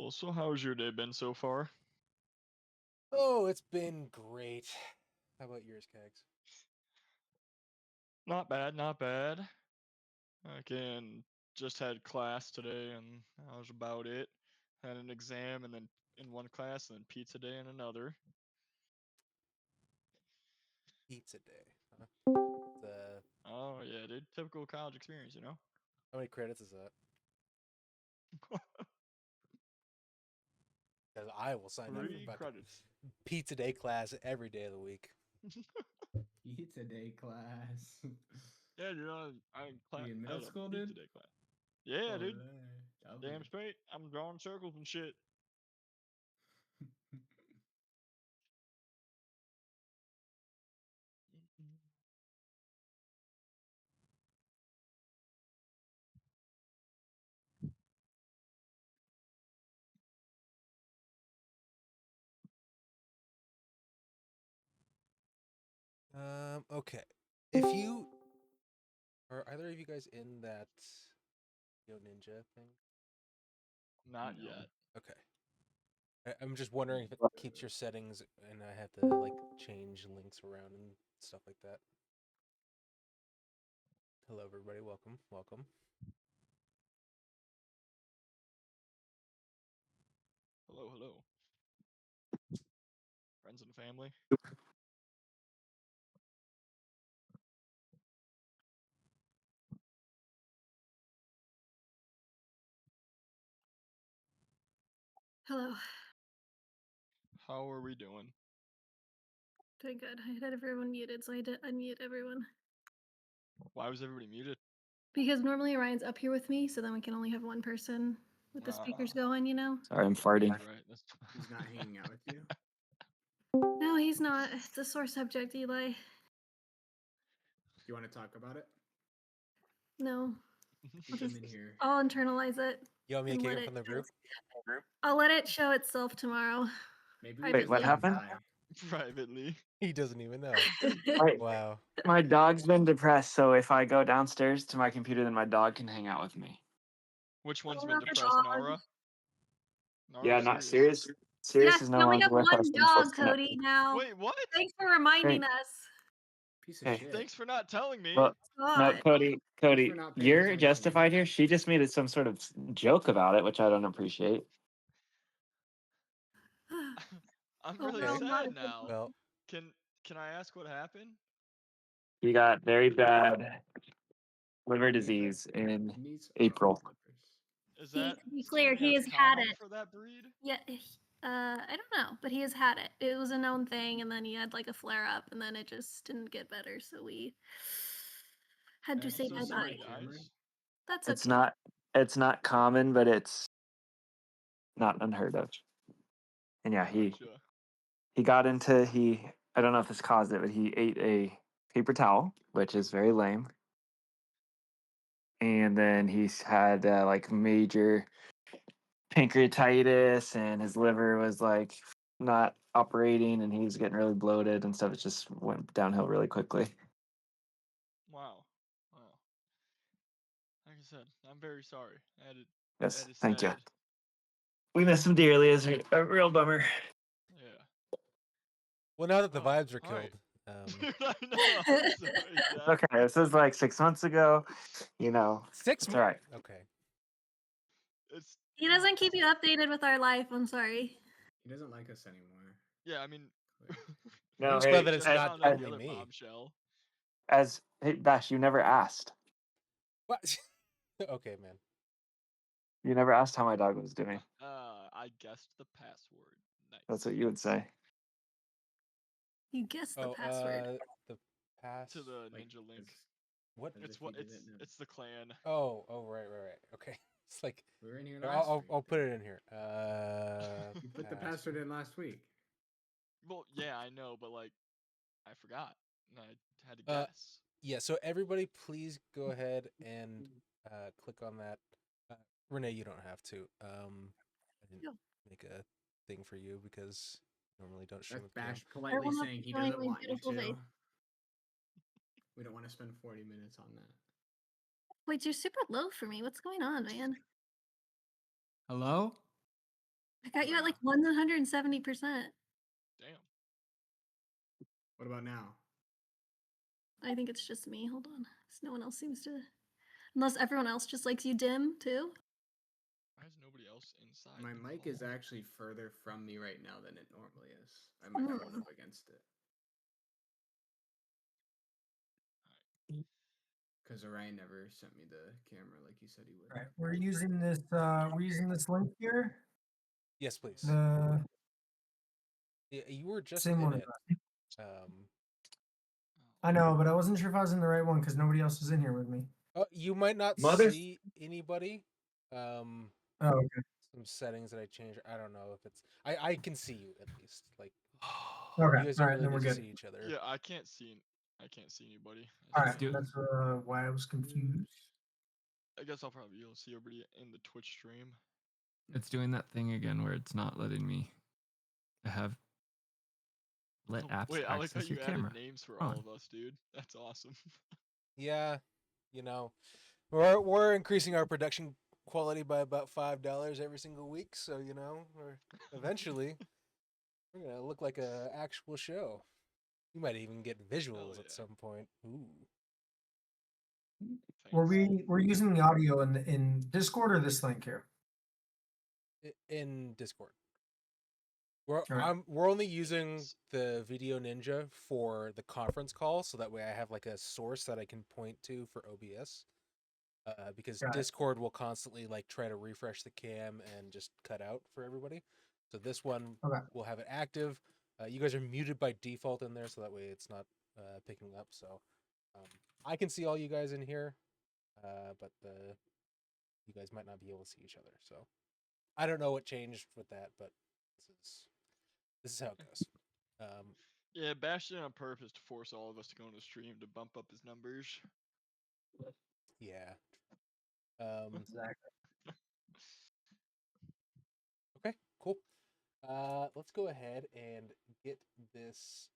Cool. So how's your day been so far? Oh, it's been great. How about yours, Kegs? Not bad, not bad. Again, just had class today and that was about it. Had an exam and then in one class and then pizza day in another. Pizza day. Huh? Oh yeah, dude. Typical college experience, you know? How many credits is that? Because I will sign up for 3 fucking credits. pizza day class every day of the week. Pizza day class. Yeah, dude, You in I middle had a school, pizza dude? day class. Yeah, Oh, dude. there. Damn straight. I'm drawing circles and shit. Okay. If you are either of you guys in that Yo Ninja thing? Not No. yet. Okay. I'm just wondering if it keeps your settings and I have to like change links around and stuff like that. Hello, everybody. Welcome. Welcome. Hello, hello. Friends and family. Hello. How are we doing? Doing good. I had everyone muted, so I had to unmute everyone. Why was everybody muted? Because normally Ryan's up here with me, so then we can only have one person with the speakers Ah. going, you know? Sorry, I'm farting. Right. He's not hanging out with you? No, he's not. It's a sore subject, Eli. Do you want to talk about it? No. Keep him in here. I'll internalize it. You want me to and kick let him from the group? I'll let it show itself tomorrow. Maybe we Wait, just what let him happened? die. Privately. He doesn't even know. My, Wow. my dog's been depressed, so if I go downstairs to my computer, then my dog can hang out with me. Which one's Oh, been not the depressed, dog. Nara? Nara Yeah, or not Sirius? serious. Yes, Sirius is we no only longer have with us one since dog, disconnected. Cody, now. Wait, what? Thanks for reminding Hey, us. Piece of hey. shit. Thanks for not telling me. Well, no, God. Cody, Thanks for not paying you're attention. justified here. She just made it some sort of joke about it, which I don't appreciate. I'm really Overall, not a sad good now. Well, Can I ask what happened? He got very bad liver He had disease in kidneys or April. livers? Is He, that to be clear, something he that's has had common it. for that breed? Yeah, I don't know, but he has had it. It was a known thing, and then he had like a flare up, and then it just didn't get better, so we had to I'm say so bye sorry, bye. guys. That's It's okay. not common, but it's not unheard of. And yeah, Gotcha. he got into I don't know if this caused it, but he ate a paper towel, which is very lame. And then he's had like major pancreatitis, and his liver was like not operating, and he was getting really bloated and stuff. It just went downhill really quickly. Wow. Wow. Like I said, I'm very sorry. Yes, That is thank you. sad. We miss him dearly. It's a real bummer. Yeah. well, now that the Oh, vibes are all right. killed, Dude, I know. I'm sorry, Dad. Okay, this was like 6 months ago. Six. It's all right. Okay. It's He doesn't keep you updated with our life. I'm sorry. He doesn't like us anymore. yeah. I mean, No, I'm just hey, glad that it's just not found out the only other me. bombshell. hey, Bash, you never asked. What? Okay, man. You never asked how my dog was doing. I guessed the password. Nice. That's what you would say. You guessed the Oh, password. the pass To the Like, ninja link. What? as It's if what he didn't know. it's the clan. Oh, right. Okay. It's like We were in here last week. I'll put it in here. You put the password in last week. Well, yeah, I know, but like, I forgot. And I had to Uh, guess. Yeah, so everybody please go ahead and click on that. Renee, you don't have to. I didn't No. make a thing for you because normally don't stream That's with Cam. Bash politely Everyone saying he showing doesn't my want you beautiful to. face. We don't want to spend 40 minutes on that. Wait, you're super low for me. What's going on, man? Hello? I got you at like 170%. Damn. What about now? I think it's just me. Hold on. 'Cause no one else seems to. Unless everyone else just likes you dim too. Why is nobody else inside? My the mic call? is actually further from me right now than it normally is. I might have one up against it. Because Orion never sent me the camera like he said he would. All right, we're using this. We're using this link here. Yes, please. The Yeah, you were just same in one. it. I know, but I wasn't sure if I was in the right one because nobody else is in here with me. You might not Mother- see anybody. Oh, okay. Some settings that I changed. I don't know if it's. I can see you at least. Like Okay. you guys All don't right, really then we're get to good. see each other. Yeah, I can't see anybody. All That's right, fine. that's why I was confused. I guess I'll probably be able to see everybody in the Twitch stream. It's doing that thing again where it's not letting me have let Oh, apps wait, I like how access you your added camera. names for on. all of us, dude. That's awesome. Yeah, you know, we're increasing our production quality by about $5 every single week. So you know, we're eventually we're gonna look like a actual show. You might even get visuals yeah. at some point. Ooh. Fancy. We're using the audio in Discord or this link here? In Discord. We're Alright. we're only using the Video Ninja for the conference call, so that way I have like a source that I can point to for OBS. Because Got it. Discord will constantly like try to refresh the cam and just cut out for everybody. So this one Okay. will have it active. You guys are muted by default in there, so that way it's not picking up. So I can see all you guys in here, but you guys might not be able to see each other. So I don't know what changed with that, but this is how it goes. Yeah, Bash did it on purpose to force all of us to go on the stream to bump up his numbers. Yeah. Exactly. Okay, cool. Let's go ahead and get this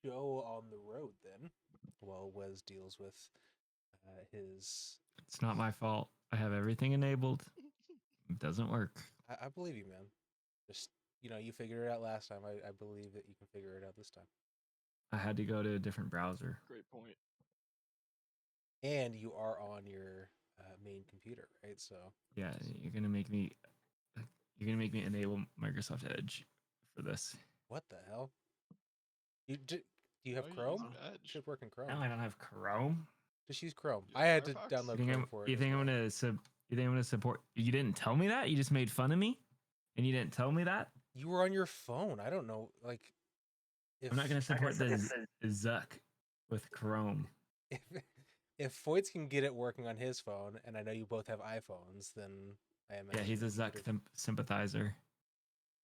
show on the road then, while Wes deals with his. It's not my fault. I have everything enabled. It doesn't work. I believe you, man. Just you figured it out last time. I believe that you can figure it out this time. I had to go to a different browser. Great point. And you are on your main computer, right? So Yeah, you're gonna make me enable Microsoft Edge for this. what the hell? Do you have Why are you Chrome? using It Edge? should work in Chrome. No, I don't have Chrome. Just use Chrome. Use I had to Firefox? download You think Chrome I'm, for it. you as think I'm well. you think I'm gonna support? You didn't tell me that. You just made fun of me, and you didn't tell me that. You were on your phone. I don't know. Like, if I'm not gonna support the Zuck with Chrome. if if Foyt's can get it working on his phone, and I know you both have iPhones, then I imagine. Yeah, he's a you Zuck could have- sympathizer.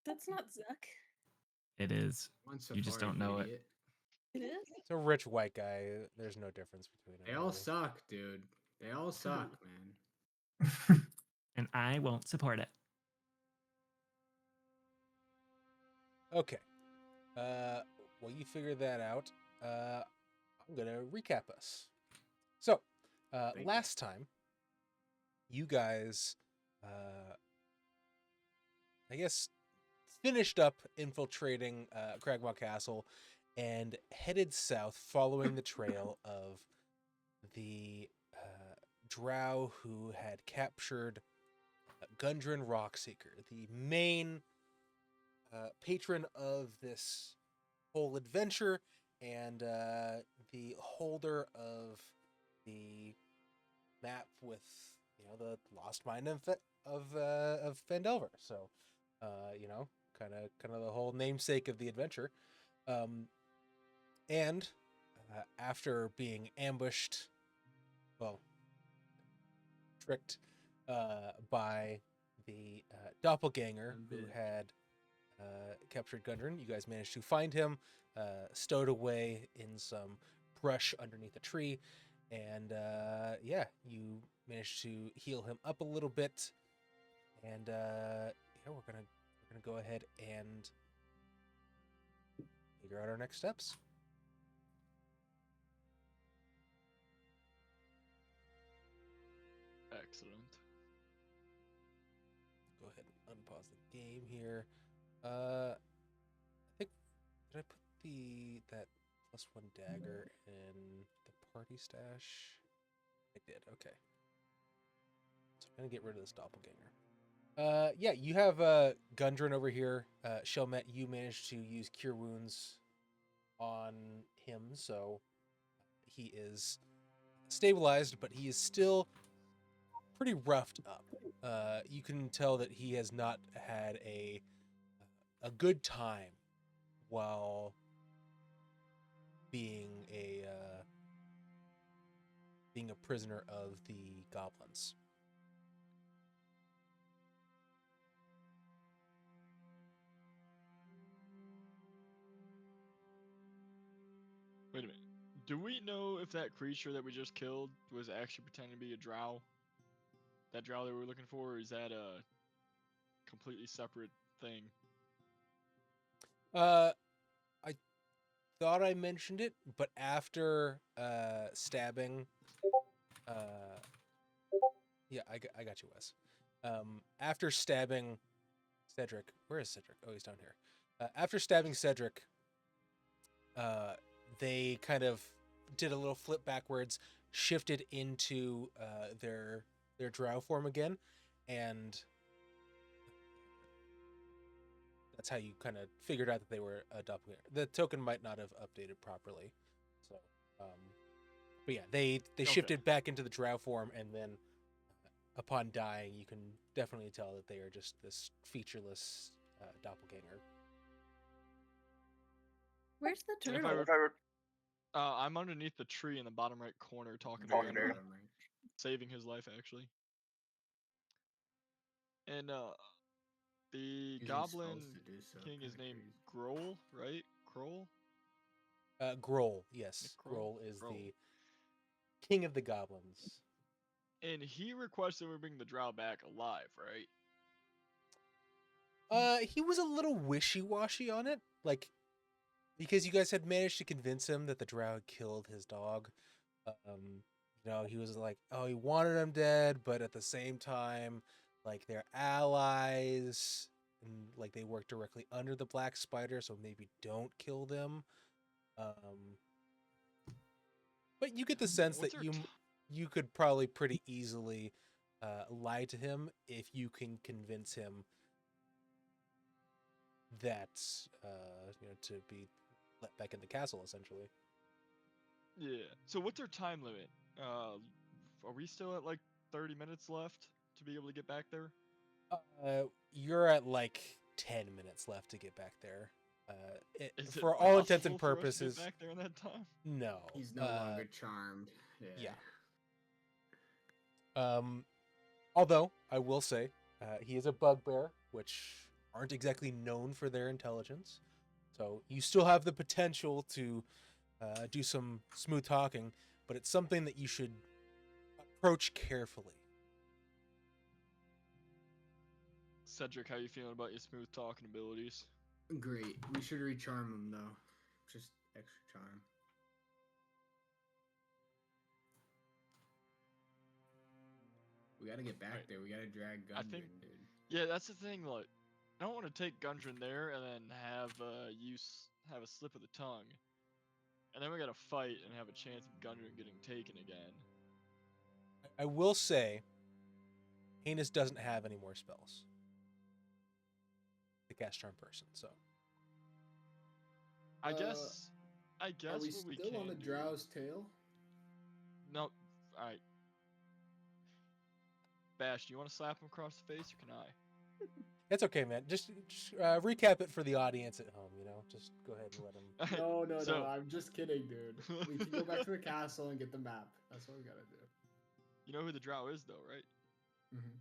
That's not Zuck. It is. On You just Safari, don't know it. idiot. It is? It's a rich white guy. There's no difference between them. They all really. suck, dude. They all suck, man. And I won't support it. Okay. Well, you figured that out. I'm gonna recap us. So, Thank you. last time, you guys, I guess, finished up infiltrating Cragmaw Castle and headed south, following the trail of the drow who had captured Gundren Rockseeker, the main patron of this whole adventure and the holder of the map with the lost mine of Phandelver. So kind of the whole namesake of the adventure. And after being ambushed, well, tricked by the doppelganger who had captured Gundren, you guys managed to find him, stowed away in some brush underneath a tree, and you managed to heal him up a little bit. And we're gonna go ahead and figure out our next steps. Excellent. Go ahead and unpause the game here. I think did I put that +1 dagger in the party stash? I did. Okay. So I'm gonna get rid of this doppelganger. Yeah, you have Gundren over here. Shelmet, you managed to use Cure Wounds on him, so he is stabilized, but he is still pretty roughed up. You can tell that he has not had a good time while being a prisoner of the goblins. Wait a minute. Do we know if that creature that we just killed was actually pretending to be a drow? That drow that we were looking for, or is that a completely separate thing? I thought I mentioned it, but after stabbing, yeah, I got you, Wes. After stabbing Cedric, where is Cedric? Oh, he's down here. After stabbing Cedric, they kind of did a little flip backwards, shifted into their drow form again, and that's how you kind of figured out that they were a doppelganger. The token might not have updated properly, so but yeah, they shifted back into the drow form, and then upon dying, you can definitely tell that they are just this featureless doppelganger. Where's the And if turtle? I'm underneath the tree in the bottom right corner talking to Very Gundren, bottom right. saving his life actually. And the Using goblin spells to do so, king is kinda named crazy. Grohl, right? Grohl? Grohl, yes. Grohl? Grohl is Grohl. the king of the goblins. And he requested we bring the drow back alive, right? He was a little wishy-washy on it, like, because you guys had managed to convince him that the drow had killed his dog. He was like, oh, he wanted him dead, but at the same time, like, they're allies, and like they work directly under the Black Spider, so maybe don't kill them. But you get the sense What's that their you could probably pretty easily lie to him if you can convince him that to be let back in the castle, essentially. Yeah. So what's our time limit? Are we still at like 30 minutes left to be able to get back there? You're at like 10 minutes left to get back there. Is it For all intents possible and for us to get purposes, back there in that time? no. He's no longer charmed. Yeah. Although I will say, he is a bugbear, which aren't exactly known for their intelligence. So you still have the potential to do some smooth talking, but it's something that you should approach carefully. Cedric, how you feeling about your smooth talking abilities? Great. We should recharm him though. Just extra charm. We gotta get back Right. there. We gotta drag I Gundren, think- dude. Yeah, that's the thing. Like, I don't want to take Gundren there and then have have a slip of the tongue, and then we gotta fight and have a chance of Gundren getting taken again. I will say, Heinous doesn't have any more spells to cast Charm Person, so. I guess Are we what we still can on the do. Drow's tail? No, alright. Bash, do you want to slap him across the face, or can I? It's okay, man. Just recap it for the audience at home, Just go ahead and let them. No, So- I'm just kidding, dude. We can go back to the castle and get the map. That's what we gotta do. You know who the drow is, though, right? Mm-hmm.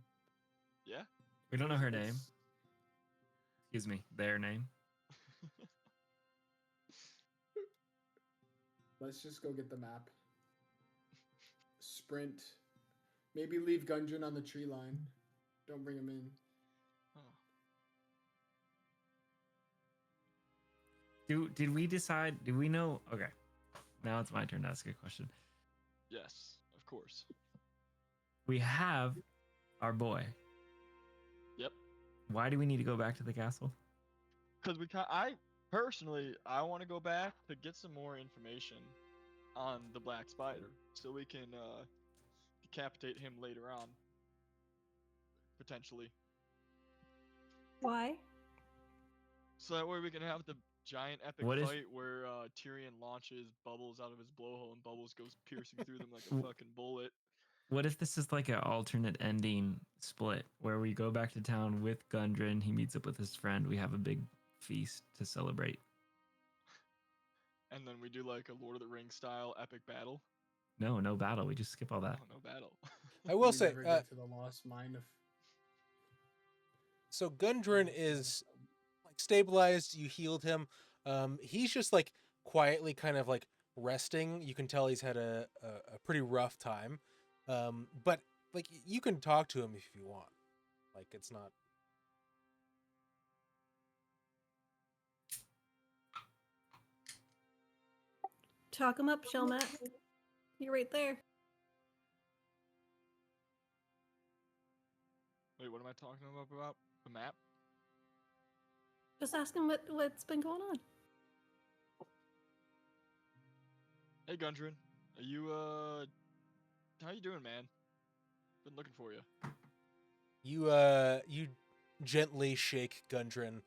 Yeah? We don't know her name. Excuse me, their name. Let's just go get the map. Sprint. Maybe leave Gundren on the tree line. Don't bring him in. Oh. Did we decide? Do we know? Okay, now it's my turn to ask a question. Yes, of course. We have our boy. Yep. Why do we need to go back to the castle? because I personally I want to go back to get some more information on the Black Spider, so we can decapitate him later on, potentially. Why? So that way we can have the giant epic What if- fight where Tyrion launches Bubbles out of his blowhole and Bubbles goes piercing through them like a W- fucking bullet. What if this is like an alternate ending split where we go back to town with Gundren, he meets up with his friend, we have a big feast to celebrate? And then we do like a Lord of the Rings style epic battle. No battle. We just skip all that. Oh, no battle. I will We say, never get to the lost mine of. so Gundren is like stabilized. You healed him. He's just like quietly kind of like resting. You can tell he's had a pretty rough time. But like you can talk to him if you want. Like it's not. Chalk him up, Shelmat. You're right there. Wait, what am I talking about? The map? Just ask him what's been going on. Hey, Gundren. Are you, how you doing, man? Been looking for you. You gently shake Gundren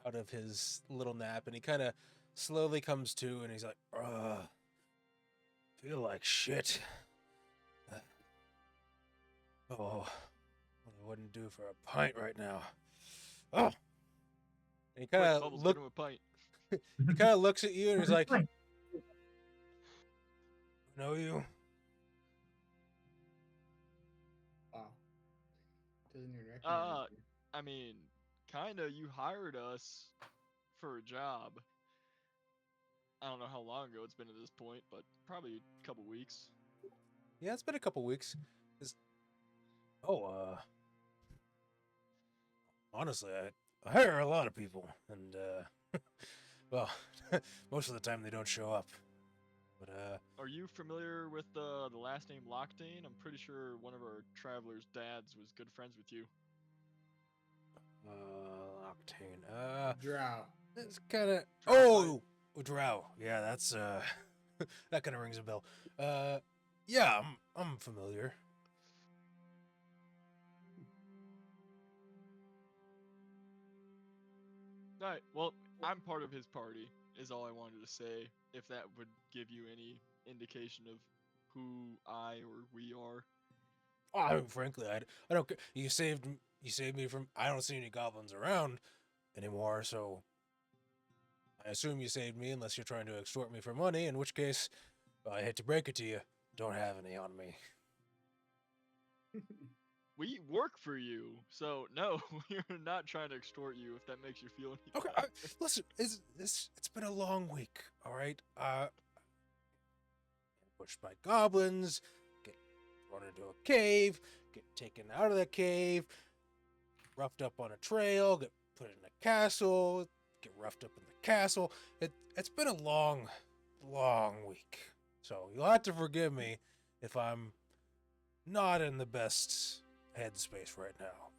out of his little nap, and he kind of slowly comes to, and he's like, feel like shit. Oh, what I wouldn't do for a pint right now. Oh, and he kind Quick, of Bubbles, look. get him a pint. He kind of looks at you, and he's like, "Know you?" Wow. Doesn't even recognize you. I mean, kinda, you hired us for a job. I don't know how long ago it's been at this point, but probably a couple weeks. Yeah, it's been a couple weeks. Oh, honestly, I hire a lot of people, and well, most of the time they don't show up. But Are you familiar with the last name Lockdane? I'm pretty sure one of our travelers' dads was good friends with you. Octane. Drow. It's kind of. Drow Oh, Drow. Yeah, that's that kind of rings a bell. Yeah, I'm familiar. Alright, well, I'm part of his party, is all I wanted to say, if that would give you any indication of who I or we are. Oh, I mean, frankly, I don't care. You saved me from. I don't see any goblins around anymore, so I assume you saved me, unless you're trying to extort me for money. In which case, well, I hate to break it to you, don't have any on me. We work for you, so no, we're not trying to extort you, if that makes you feel any Okay, better. listen, it's been a long week. All right, pushed by goblins, get thrown into a cave, get taken out of the cave, roughed up on a trail, get put in a castle, get roughed up in the castle. It's been a long week. So you'll have to forgive me if I'm not in the best headspace right now.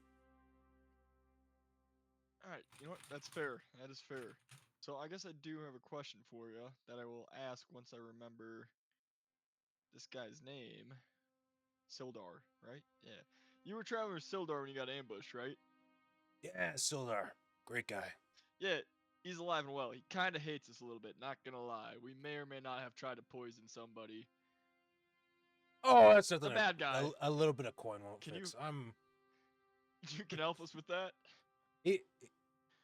Alright, you know what? That's fair. That is fair. So I guess I do have a question for you that I will ask once I remember this guy's name. Sildar, right? Yeah. You were traveling with Sildar when you got ambushed, right? Yeah, Sildar, great guy. Yeah, he's alive and well. He kind of hates us a little bit, not gonna lie. We may or may not have tried to poison somebody. Oh, that's something A bad guy. A little bit of coin won't Can fix. You can help us with that?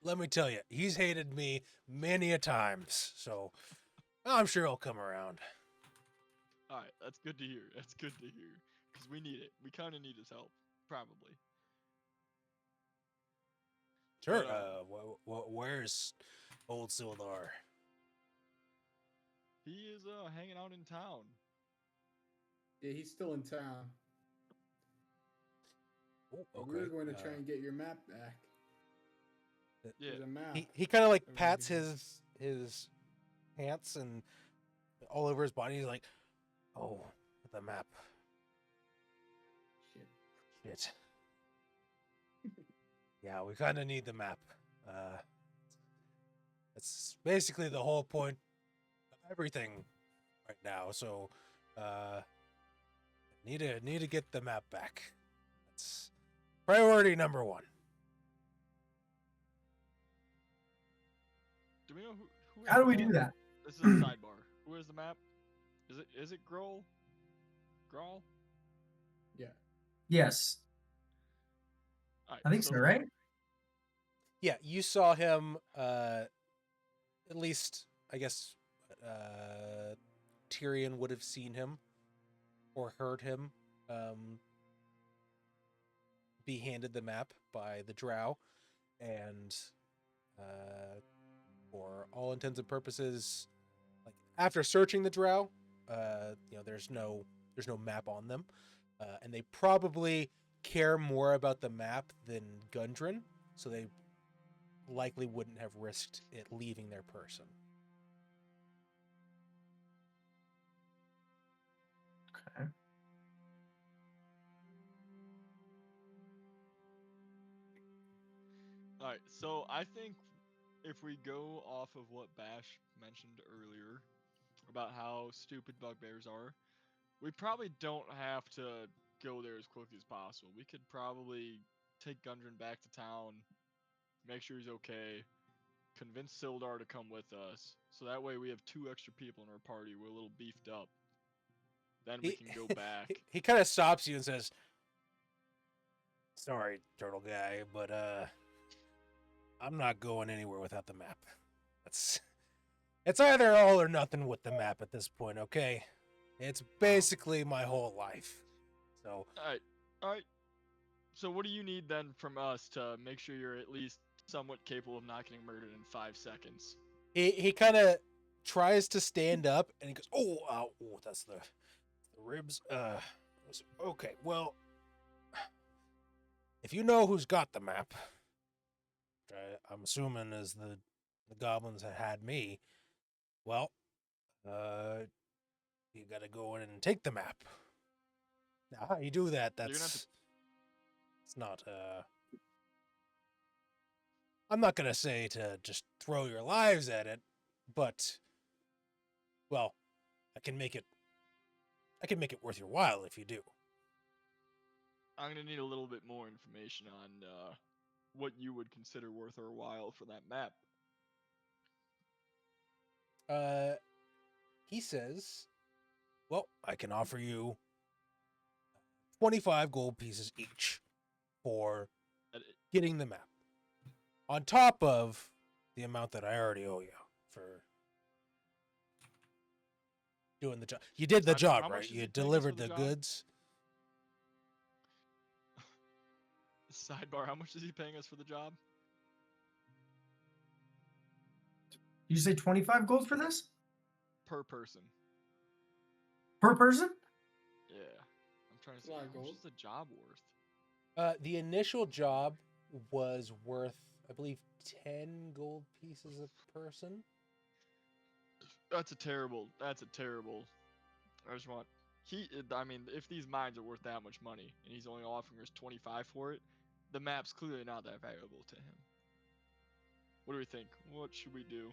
Let me tell you, he's hated me many a times, so I'm sure he'll come around. Alright, that's good to hear. That's good to hear. Because we need it. We kind of need his help. Probably. Sure. But, Where's old Sildar? he is hanging out in town. Yeah, he's still in town. Oh, But okay. we were going to try and get your map back. Yeah. There's a map. He kind of like Everyone pats gets his pants and all over his body. He's like, "Oh, the map. Shit. Shit." Yeah, we kind of need the map. That's basically the whole point of everything right now. So, need to get the map back. That's priority number one. Do we know who How do we has do that? This is a sidebar. Who has the map? Is it Grohl? Grohl? Yeah. Yes, Alright, I think so, right? Yeah, you saw him. At least, I guess, Tyrion would have seen him or heard him be handed the map by the Drow, and for all intents and purposes, like after searching the Drow, there's no map on them, and they probably care more about the map than Gundren, so they likely wouldn't have risked it leaving their person. Okay. Alright, so I think if we go off of what Bash mentioned earlier about how stupid bugbears are, we probably don't have to go there as quickly as possible. We could probably take Gundren back to town, make sure he's okay, convince Sildar to come with us, so that way we have 2 extra people in our party. We're a little beefed up. Then we can go back. He kind of stops you and says, "Sorry, turtle guy, but I'm not going anywhere without the map. It's either all or nothing with the map at this point, okay? It's basically my whole life. So, Alright. So what do you need then from us to make sure you're at least somewhat capable of not getting murdered in 5 seconds? he kind of tries to stand up and he goes, that's the ribs. Okay, well, if you know who's got the map, which I'm assuming is the goblins that had me, well, you gotta go in and take the map. Now, how you do that, it's not, I'm not gonna say to just throw your lives at it, but, well, I can make it worth your while if you do. I'm gonna need a little bit more information on what you would consider worth our while for that map. He says, well, I can offer you 25 gold pieces each for getting the map, on top of the amount that I already owe you for doing the job. You did the job, right? You delivered the goods. Sidebar, how much is he paying us for the job? Did you say 25 gold for this? Per person. Per person? Yeah. I'm trying to see how much is the job worth? The initial job was worth, I believe, 10 gold pieces a person. That's a terrible. I just want. I mean, if these mines are worth that much money and he's only offering us 25 for it, the map's clearly not that valuable to him. What do we think? What should we do?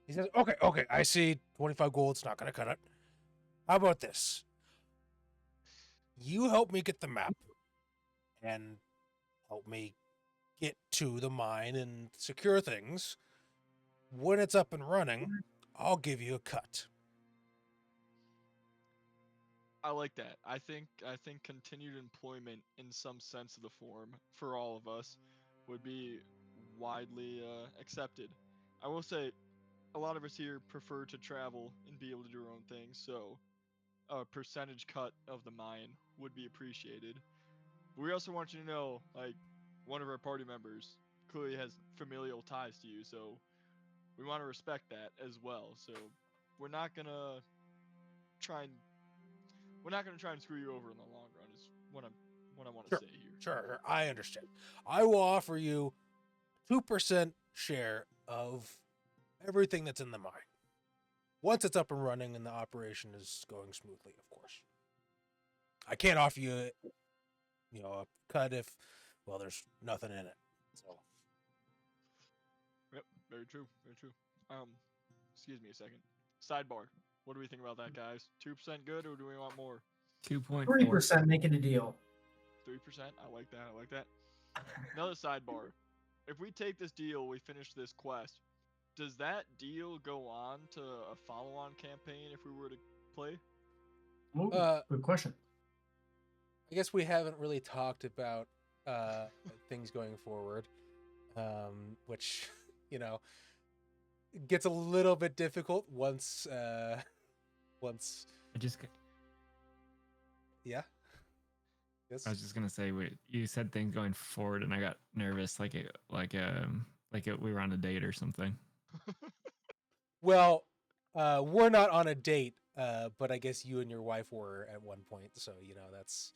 He says, okay, I see 25 gold's not going to cut it. How about this? You help me get the map and help me get to the mine and secure things. When it's up and running, I'll give you a cut. I like that. I think continued employment in some sense of the form for all of us would be widely accepted. I will say a lot of us here prefer to travel and be able to do our own thing, so a percentage cut of the mine would be appreciated. But we also want you to know, like, one of our party members clearly has familial ties to you, so we want to respect that as well. So we're not gonna try and screw you over in the long run. Is what I want to say here. Sure, I understand. I will offer you 2% share of everything that's in the mine. Once it's up and running and the operation is going smoothly, of course. I can't offer you, a cut if, well, there's nothing in it. So Yep, very true, very true. Excuse me a second. Sidebar. What do we think about that, guys? 2% good, or do we want more? 2.4. 3% making a deal. 3%. I like that. I like that. Another sidebar. If we take this deal, we finish this quest. Does that deal go on to a follow-on campaign if we were to play? Ooh, good question. I guess we haven't really talked about things going forward, which gets a little bit difficult once. I just Yeah. Yes. I was just gonna say, you said things going forward, and I got nervous, like we were on a date or something. Well, we're not on a date, but I guess you and your wife were at one point, so that's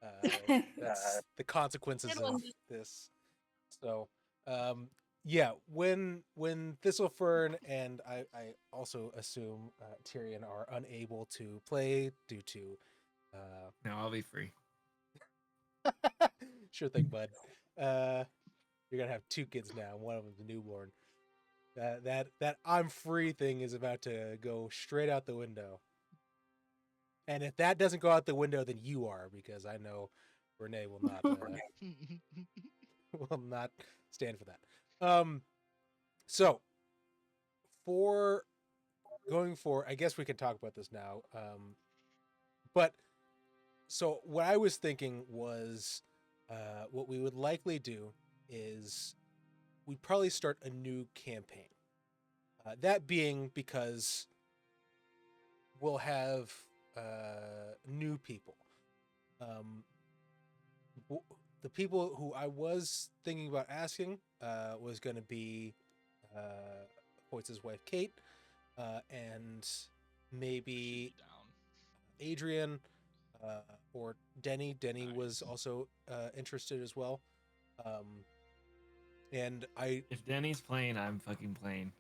the consequences Good one. of this. So, yeah, when Thistlefern and I also assume Tyrion are unable to play due to. No, I'll be free. Sure thing, bud. You're gonna have 2 kids now. One of them's a newborn. That I'm free thing is about to go straight out the window. And if that doesn't go out the window, then you are, because I know Renee will not will not stand for that. So for going for, I guess we can talk about this now. But so what I was thinking was, what we would likely do is we'd probably start a new campaign. That being because we'll have new people. The people who I was thinking about asking was going to be Hoyt's wife, Kate, and maybe Adrian or Denny. Denny was also interested as well. And If Denny's playing, I'm fucking playing.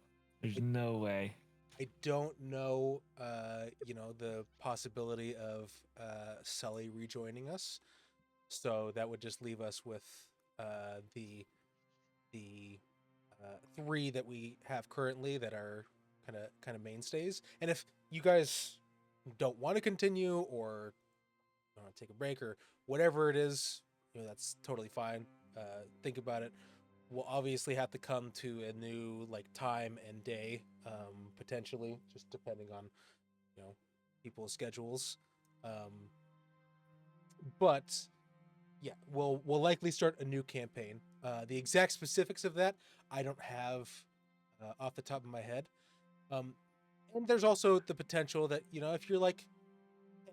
There's no way. I don't know, the possibility of Sully rejoining us. So that would just leave us with the 3 that we have currently that are kind of mainstays. And if you guys don't want to continue or want to take a break or whatever it is, that's totally fine. Think about it. We'll obviously have to come to a new time and day, potentially, just depending on people's schedules. But yeah, we'll likely start a new campaign. The exact specifics of that I don't have off the top of my head. And there's also the potential that if you're like,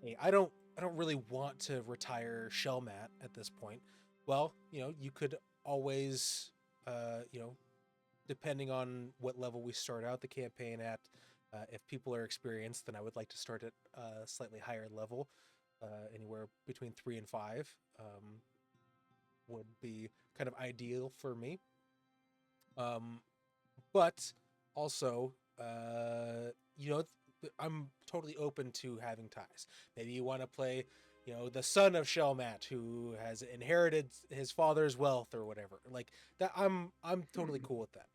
hey, I don't really want to retire Shellmat at this point. Well, you could always, depending on what level we start out the campaign at, if people are experienced, then I would like to start at a slightly higher level, anywhere between 3 and 5 would be kind of ideal for me. But also, I'm totally open to having ties. Maybe you want to play, the son of Shellmat who has inherited his father's wealth or whatever. Like that, I'm totally cool with that.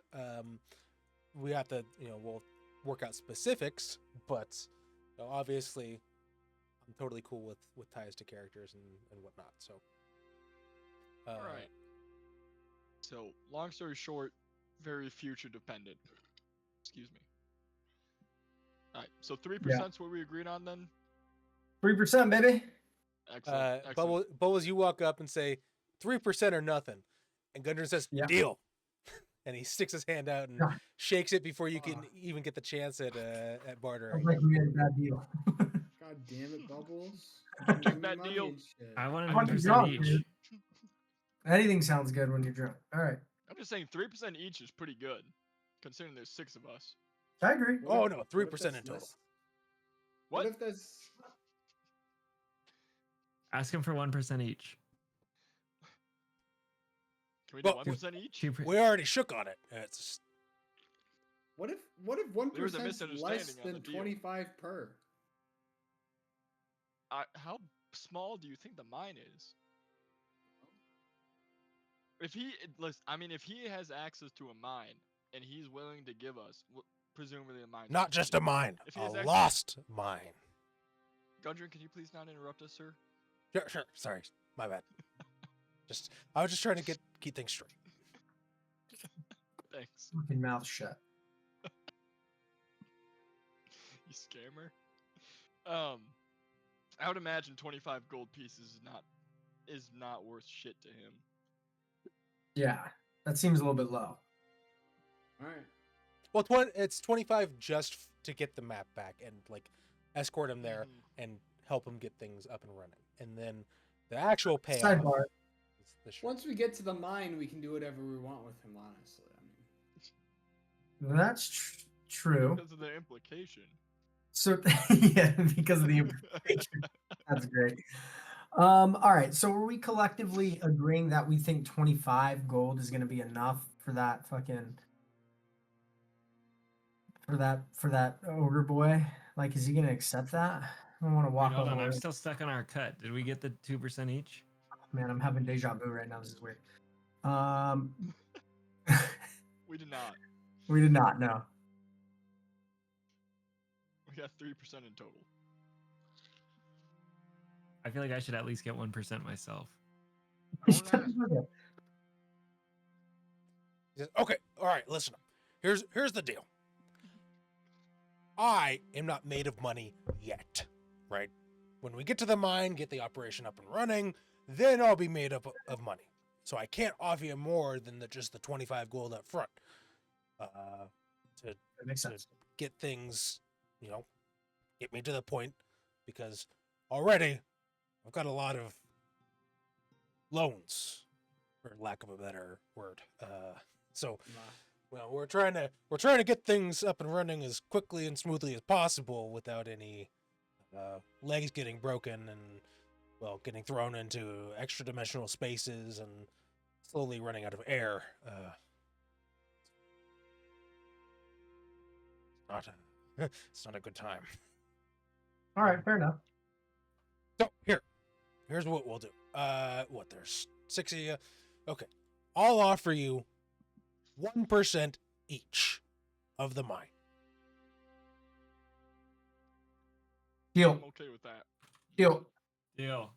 We have to, we'll work out specifics, but obviously, I'm totally cool with ties to characters and whatnot. So, all right. So, long story short, very future dependent. Excuse me. All right. So 3% is what we agreed on then. 3%, baby. Excellent. Excellent. Bubbles, you walk up and say 3% or nothing, and Gundren says deal, and he sticks his hand out and shakes it before you can even get the chance at bartering. Sounds like we made a bad deal. God damn it, Bubbles. Keep that deal. I wanted When you're 1% drunk, each. dude. Anything sounds good when you're drunk. All right. I'm just saying 3% each is pretty good, considering there's 6 of us. I agree. Oh no, 3% in total. What? If that's Ask him for 1% each. Can we do 1% each? We already shook on it. It's what if 1% There was a less misunderstanding on the than deal. 25 per? How small do you think the mine is? If he listen, I mean, if he has access to a mine and he's willing to give us, presumably a mine. Not just a mine, If he a has access- lost mine. Gundren, can you please not interrupt us, sir? Sure. Sorry, my bad. I was just trying to keep things straight. Thanks. Fucking mouth shut. You scammer. I would imagine 25 gold pieces is not worth shit to him. Yeah, that seems a little bit low. All right. Well, it's 25 just to get the map back and like escort him there and help him get things up and running, and then the actual payoff. Sidebar. Is the shirt. Once we get to the mine, we can do whatever we want with him. Honestly, I mean, That's true. Because of the implication. So yeah, because of the implication. That's great. All right. So are we collectively agreeing that we think 25 gold is going to be enough for that fucking for that ogre boy? Like, is he going to accept that? I don't want to Wait, walk hold all on. the I'm way. still stuck on our cut. Did we get the 2% each? Man, I'm having deja vu right now. This is weird. We did not. We did not. No. We got 3% in total. I feel like I should at least get 1% myself. No, we're not. He says, okay, all right, listen up. Here's the deal. I am not made of money yet, right? When we get to the mine, get the operation up and running, then I'll be made up of money. So I can't offer you more than just the 25 gold up front. That makes To sense. get things, get me to the point, because already I've got a lot of loans, for lack of a better word. So well, we're trying to get things up and running as quickly and smoothly as possible without any legs getting broken and getting thrown into extra dimensional spaces and slowly running out of air. It's not a good time. All right. Fair enough. So here's what we'll do. There's 6 of you. Okay, I'll offer you 1% each of the mine. Deal. I'm okay with that. Deal. Deal.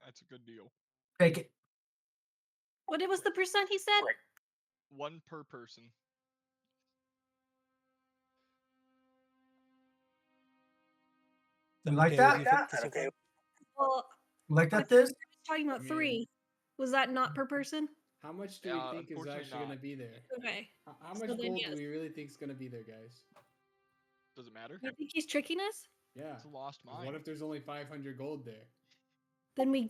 That's a good deal. Take it. What was the percent he said? 1 per person. You like Okay that? with you, Francisco? Well, You like I that? thought This? he was talking about I mean- 3. Was that not per person? how much do we think is unfortunately actually going not. to be there? Okay. How So much then gold yes. do we really think is going to be there, guys? Does it matter? You think he's tricking us? Yeah. It's a lost 'Cause mine. what if there's only 500 gold there? Then we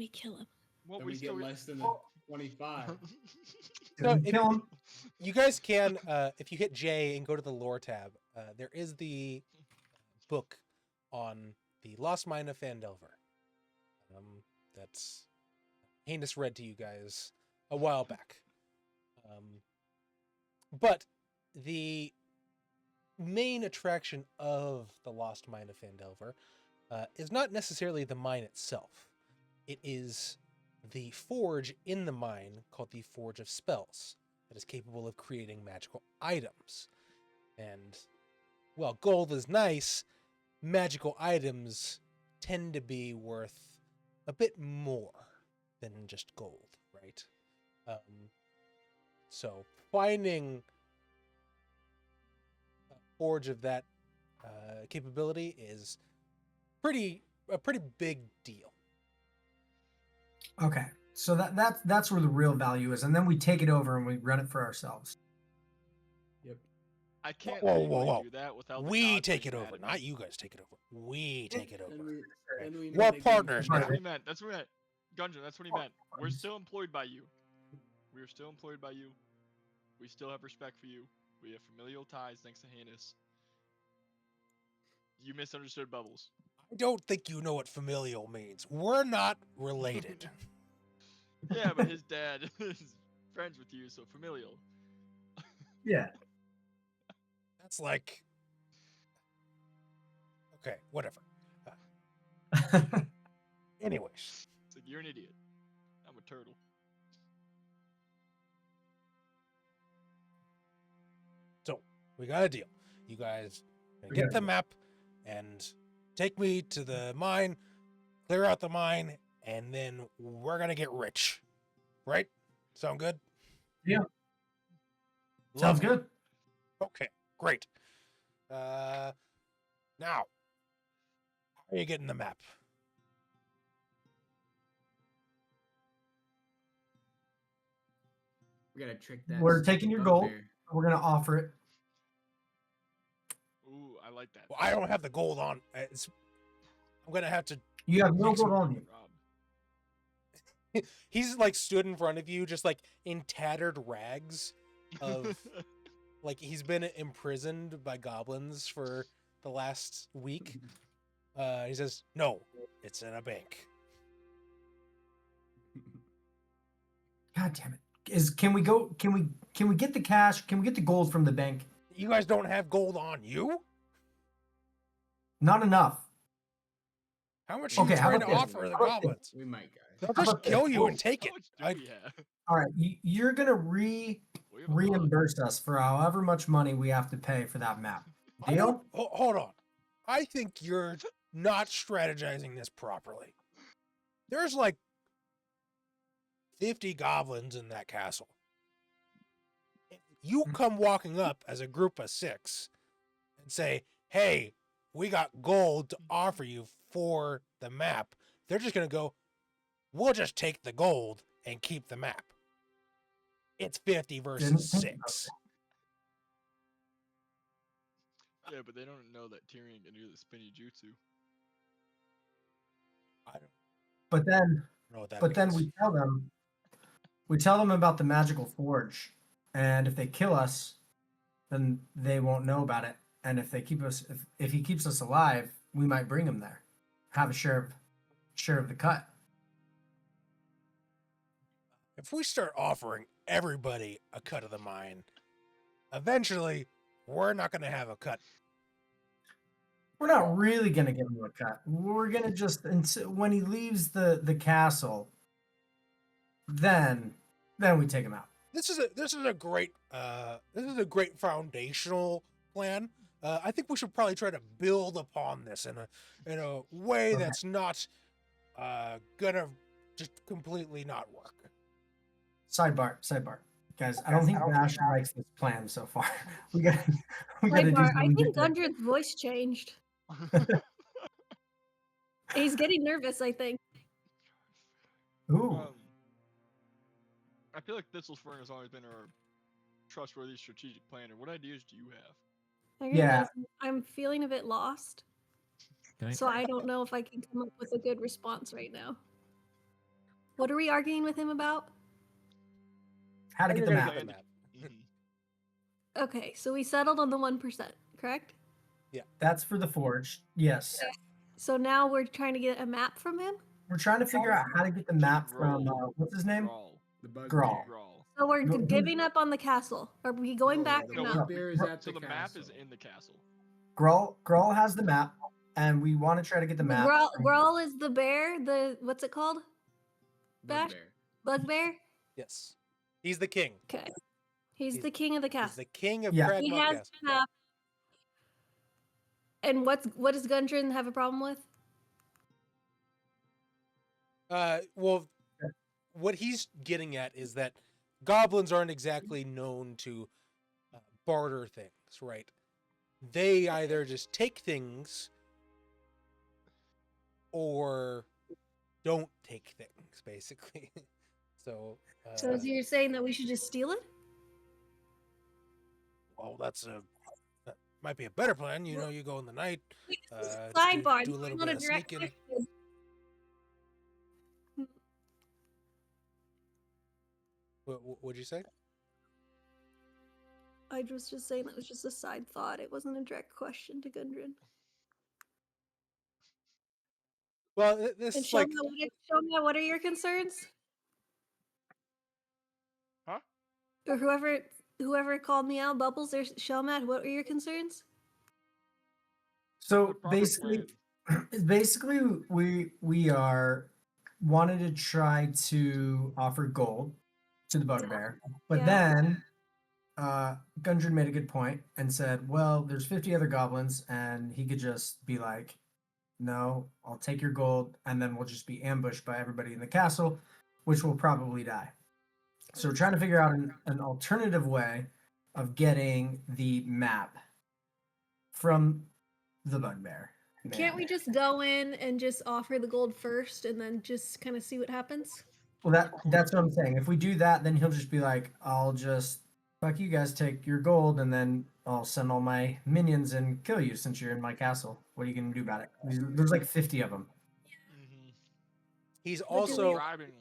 kill him. Well, Then we we still get less than the 25. So Kill him. you guys can, if you hit J and go to the lore tab, there is the book on the Lost Mine of Phandelver. That's Heinous read to you guys a while back. But the main attraction of the Lost Mine of Phandelver is not necessarily the mine itself. It is the forge in the mine called the Forge of Spells that is capable of creating magical items. And while gold is nice, magical items tend to be worth a bit more than just gold, right? So finding a forge of that capability is a pretty big deal. Okay. So that's where the real value is, and then we take it over and we run it for ourselves. Yep. I can't Whoa, legally whoa. do that without the We gods take getting it mad over, at me. not you guys take it over. We take it over. Then we We're make a game partners for now. That's it. what he meant. That's what he meant. Gundren, that's what he meant. We're still employed by you. We are still employed by you. We still have respect for you. We have familial ties thanks to Heinous. You misunderstood Bubbles. I don't think you know what familial means. We're not related. Yeah, but his dad is friends with you, so familial. Yeah. That's like... Okay, whatever. Anyways. It's like, you're an idiot. I'm a turtle. We got a deal. You guys We get got a the deal. map and take me to the mine, clear out the mine, and then we're gonna get rich. Right? Sound good? Yeah. Sounds Lovely. good. Okay, great. Now, how are you getting the map? We gotta trick that. We're stupid taking your gold. bugbear. We're gonna offer it. Ooh, I like that. Well, I don't have the gold on. I'm gonna have to. You have no Thanks, gold on you. Rob. He's like stood in front of you, just like in tattered rags, of like he's been imprisoned by goblins for the last week. He says, "No, it's in a bank." God damn it! Can we go? Can we get the cash? Can we get the gold from the bank? You guys don't have gold on you? Not enough. How much are Okay, you how trying to about this? offer the How about this? goblins? We might, guys. They'll How just about this? kill you Well, and take How it. much do we have? All right, you're gonna We have a lot. reimburse us for however much money we have to pay for that map. Deal? Hold on. I think you're not strategizing this properly. There's like 50 goblins in that castle. If you come walking up as a group of 6 and say, "Hey, we got gold to offer you for the map," they're just going to go, "We'll just take the gold and keep the map." It's 50 versus Didn't think about 6. Yeah, but they don't know that Tyrion can do the spinny jutsu. I don't But then, know what that but then means. we tell them about the magical forge, and if they kill us, then they won't know about it. And if they keep us, if he keeps us alive, we might bring him there, have a share of the cut. If we start offering everybody a cut of the mine, eventually we're not going to have a cut. We're not really gonna give him a cut. We're gonna just when he leaves the castle, then we take him out. This is a great foundational plan. I think we should probably try to build upon this in a way Okay. that's not gonna just completely not work. Sidebar, guys. I don't think Bash likes this plan so far. we gotta do Sidebar, I something think different. Gundren's voice changed. He's getting nervous, I think. Ooh, I feel like Thistlesfern has always been our trustworthy strategic planner. What ideas do you have? I gotta be Yeah. honest, I'm feeling a bit lost, Okay. so I don't know if I can come up with a good response right now. What are we arguing with him about? how to get the You're map? gonna get the map. Mhm. Okay, so we settled on the 1%, correct? That's for the forge. Yes. So now we're trying to get a map from him. We're trying to figure out how to get the map from Grohl. what's his name? Grawl. The bugbear. Grawl. Grawl. So we're No, giving up on the castle. Are we going No, back the or No, no? bugbear is at So the map is castle. in the castle. Grawl has the map, and we want to try to get the map. from- Grawl is the bear. The what's it called? Bash? Bugbear. Bugbear. Yes, he's the king. Okay. He's He's- the king of the He's castle. the king of Yeah. Crag He Mount has Castle. the map. And what does Gundren have a problem with? Well, what he's getting at is that goblins aren't exactly known to barter things, right? They either just take things or don't take things, basically. So, So you're saying that we should just steal it? well, that might be a better plan. You know, you go in the night, Sidebar. do a this is little not bit of direct sneaking. question. What'd you say? I was just saying that was just a side thought. It wasn't a direct question to Gundren. Well, this And is like Shoma, what are your concerns? Huh? Or whoever called me out, Bubbles or Shoma, what are your concerns? So The proper basically, plan. basically, we are wanted to try to offer gold to the bugbear, but Yeah. then Gundren made a good point and said, well, there's 50 other goblins, and he could just be like, no, I'll take your gold, and then we'll just be ambushed by everybody in the castle, which will probably die. So we're trying to figure out an alternative way of getting the map from the bugbear. Can't we just go in and just offer the gold first and then just kind of see what happens? Well, that's what I'm saying. If we do that, then he'll just be like, I'll just fuck you guys, take your gold, and then I'll send all my minions and kill you since you're in my castle. What are you gonna do about it? There's like 50 of them. Mm-hmm. He's But do also Bribing them.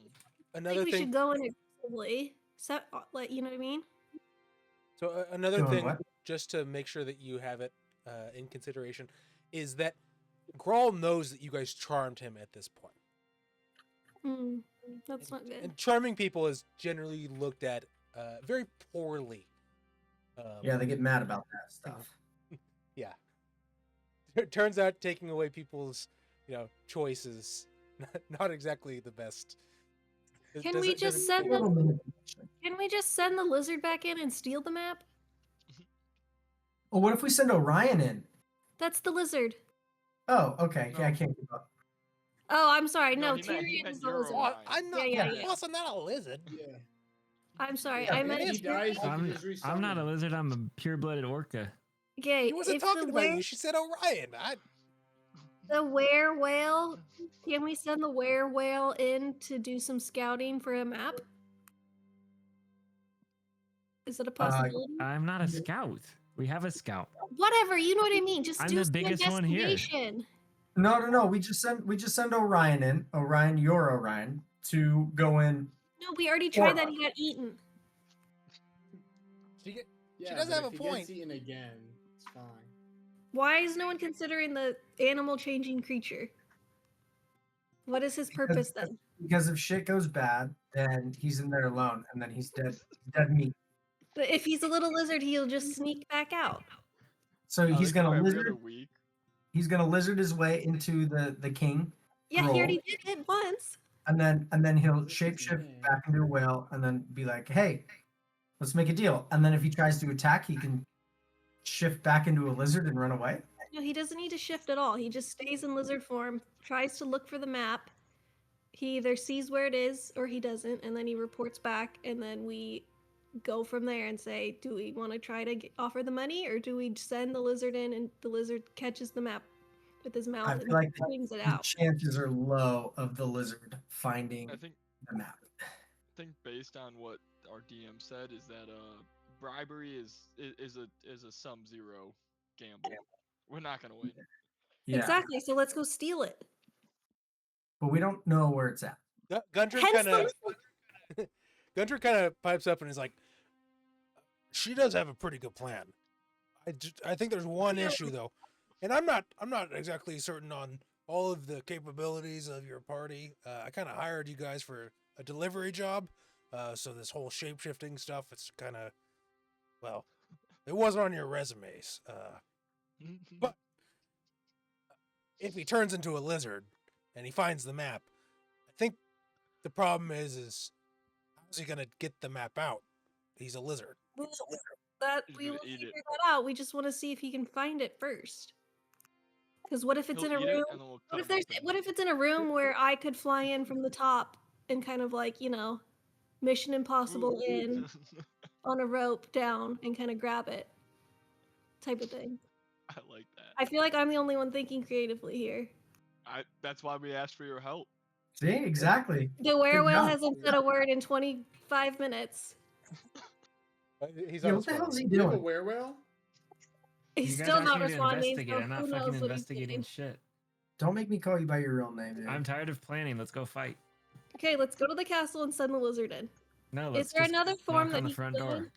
I another think we thing. should go in aggressively. So, like, you know what I mean? So another Doing thing, what? just to make sure that you have it in consideration, is that Grawl knows that you guys charmed him at this point. Mm, that's not good. And charming people is generally looked at very poorly. Yeah, they get mad about that stuff. Yeah. It turns out taking away people's, choices, not exactly the best. Can we just send the lizard back in and steal the map? Oh, what if we send Orion in? That's the lizard. Oh, okay. No. Yeah, I can't keep up. Oh, I'm sorry. No, No, he Tyrion meant is the your lizard. Orion. I'm not. Yeah, yeah. Also, not a lizard. Yeah. I'm sorry. Yeah, I if meant If he dies, you can just resummon I'm not a him. lizard. I'm a pure-blooded orca. Okay, She wasn't if talking about you. She said Orion. the were whale, can we send the were whale in to do some scouting for a map? Is it a possibility? I'm not a scout. We have a scout. Whatever, you know what I mean. Just I'm do the some biggest one here. investigation. No. We just send Orion in. Orion, your Orion, to go in. No, we already tried that. He got eaten. Yeah, does but have if a he point. gets eaten again, it's fine. Why is no one considering the animal changing creature? What is his purpose then? Because if shit goes bad, then he's in there alone, and then he's dead. Dead meat. But if he's a little lizard, he'll just sneak back out. So he's Like, gonna every lizard. other week. He's gonna lizard his way into the king. Yeah, he Roll. already did it once. And then he'll This is shapeshift insane. back into a whale, and then be like, "Hey, let's make a deal." And then if he tries to attack, he can shift back into a lizard and run away. No, he doesn't need to shift at all. He just stays in lizard form, tries to look for the map. He either sees where it is or he doesn't, and then he reports back, and then we go from there and say, do we want to try to offer the money, or do we send the lizard in and the lizard catches the map with his mouth I and feel like swings it the out? chances are low of the lizard finding I think the map. based on what our DM said is that bribery is a sum zero gamble. We're not gonna win. Yeah, Exactly. So let's go steal it. but we don't know where it's at. Gundren Hence kind the of lizard. Gundren kind of pipes up and is like, "She does have a pretty good plan. I think there's one issue though, and I'm not exactly certain on all of the capabilities of your party. I kind of hired you guys for a delivery job, so this whole shape-shifting stuff, it's kind of, well, it wasn't on your resumes. But if he turns into a lizard and he finds the map, I think the problem is how's he gonna get the map out? He's a lizard. That He's we gonna will eat figure it. that out. We just want to see if he can find it first. Because what if it's He'll in a eat it, room? and then we'll What cut if him there's? open. What if it's in a room where I could fly in from the top and kind of like Mission Impossible Ooh. in on a rope down and kind of grab it, type of thing. I like that. I feel like I'm the only one thinking creatively here. That's why we asked for your help. See, exactly. The Good werewolf job. hasn't said a word in 25 minutes. He's Yeah, on what the his hell is phone. he You have a doing? werewolf? He's You guys still asked not me to responding. investigate. So I'm not who fucking knows what he's investigating doing. shit. Don't make me call you by your real name, dude. I'm tired of planning. Let's go fight. Okay, let's go to the castle and send the lizard in. No, let's Is there just another form knock that on the he front can live door. in?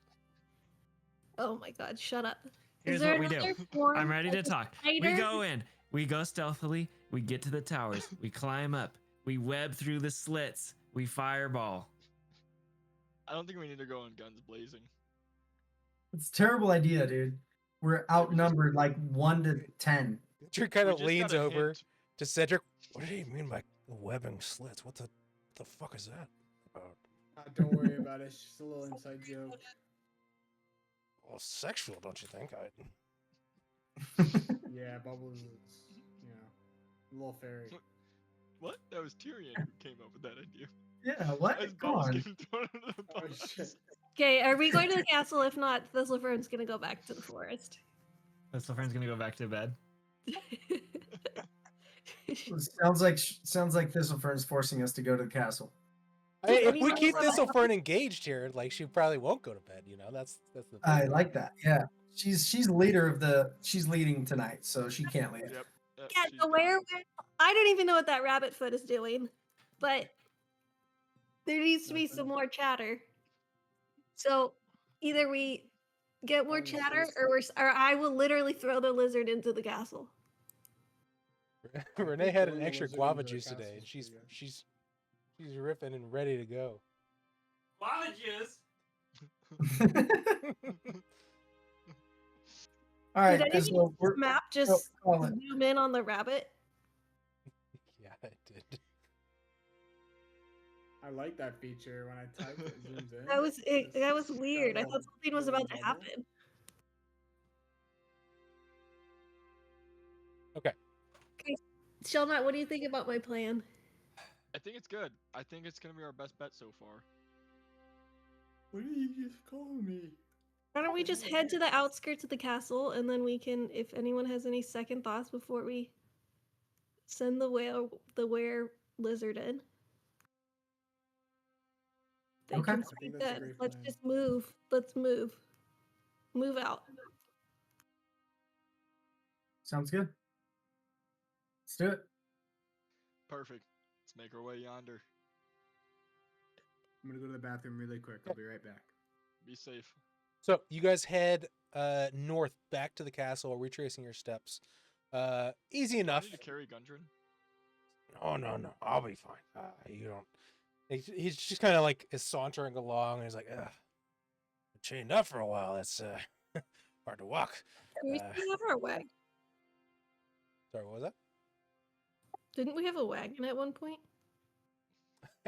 Oh my god, shut up. Here's Is there what we do. another form I'm ready to like a talk. We spider? go in. We go stealthily. We get to the towers. We climb up. We web through the slits. We fireball. I don't think we need to go in guns blazing. It's a terrible idea, dude. We're outnumbered like 1 to 10. Gundren kind We of just leans got a over hint. to Cedric. What do you mean by webbing slits? What the fuck is that about? Don't worry about it. It's just a little inside joke. Well, sexual, don't you think? Yeah, Bubbles is, you know, a little fairy. What? That was Tyrion who came up with that idea. Yeah, what? As Come Bubbles on. getting thrown under the Oh bus. shit. Okay, are we going to the castle? If not, Thistlefern's gonna go back to the forest. Thistlefer's gonna go back to bed. Sounds like Thistlefern's forcing us to go to the castle. I mean, if We we know keep about- Thistlefern engaged here, like she probably won't go to bed. You know, that's the thing. I like that. Yeah, she's leader of the. She's leading tonight, so she can't leave. Yep. Yeah, she's the down. werewolf. I don't even know what that rabbit foot is doing, but there needs to be some more chatter. So either we get more Phone's chatter, just- or I will literally throw the lizard into the castle. Renee had an throwing the extra lizard guava into the juice today, castle and is pretty good. she's ripping and ready to go. Guava juice. All right, Did any because we're map just call it. zoom in on the rabbit? Yeah, it did. I like that feature when I type it zooms in. That was It's that was got a weird. I little- thought something was little about to bubble. happen. Okay. Okay, Shelnut, what do you think about my plan? I think it's good. I think it's gonna be our best bet so far. What did you just call me? Why don't we just head to the outskirts of the castle, and then we can, if anyone has any second thoughts before we send the were lizard in. They Okay. can I think speak that's a that. great Let's plan. just move. Let's move. Move out. Sounds good. Let's do it. Perfect. Let's make our way yonder. I'm gonna go to the bathroom really quick. I'll be right back. Be safe. So you guys head north back to the castle, retracing your steps. Easy Do I enough. need to carry Gundren? Oh no, I'll be fine. You don't. He's just kind of like is sauntering along, and he's like, "Ugh, I'm chained up for a while. That's hard to walk." We Uh, still have our wagon. Sorry, what was that? Didn't we have a wagon at one point?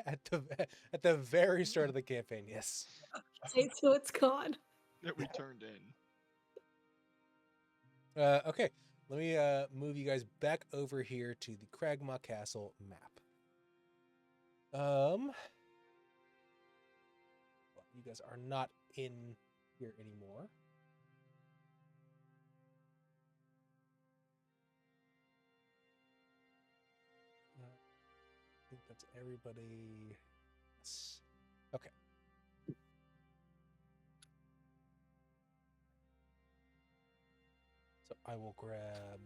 At the very start of the campaign, yes. Okay, so it's gone. That we turned in. Okay, let me move you guys back over here to the Cragmaw Castle map. You guys are not in here anymore. I think that's everybody. Yes. Okay. So I will grab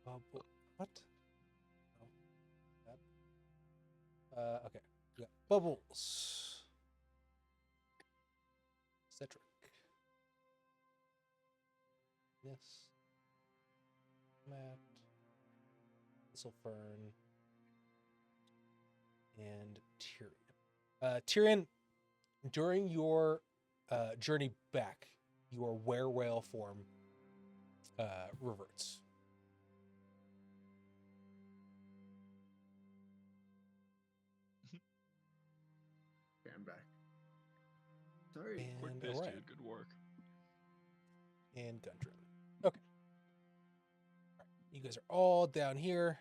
bubble. What? Oh, that. Okay. We got Bubbles. Cedric. Yes. Matt. Thistlefern. And Tyrion. Tyrion, during your journey back, your werewhale form reverts. Okay, I'm back. Sorry. Quick And piss, alright. dude. Good work. And Gundren. Okay. Alright, you guys are all down here.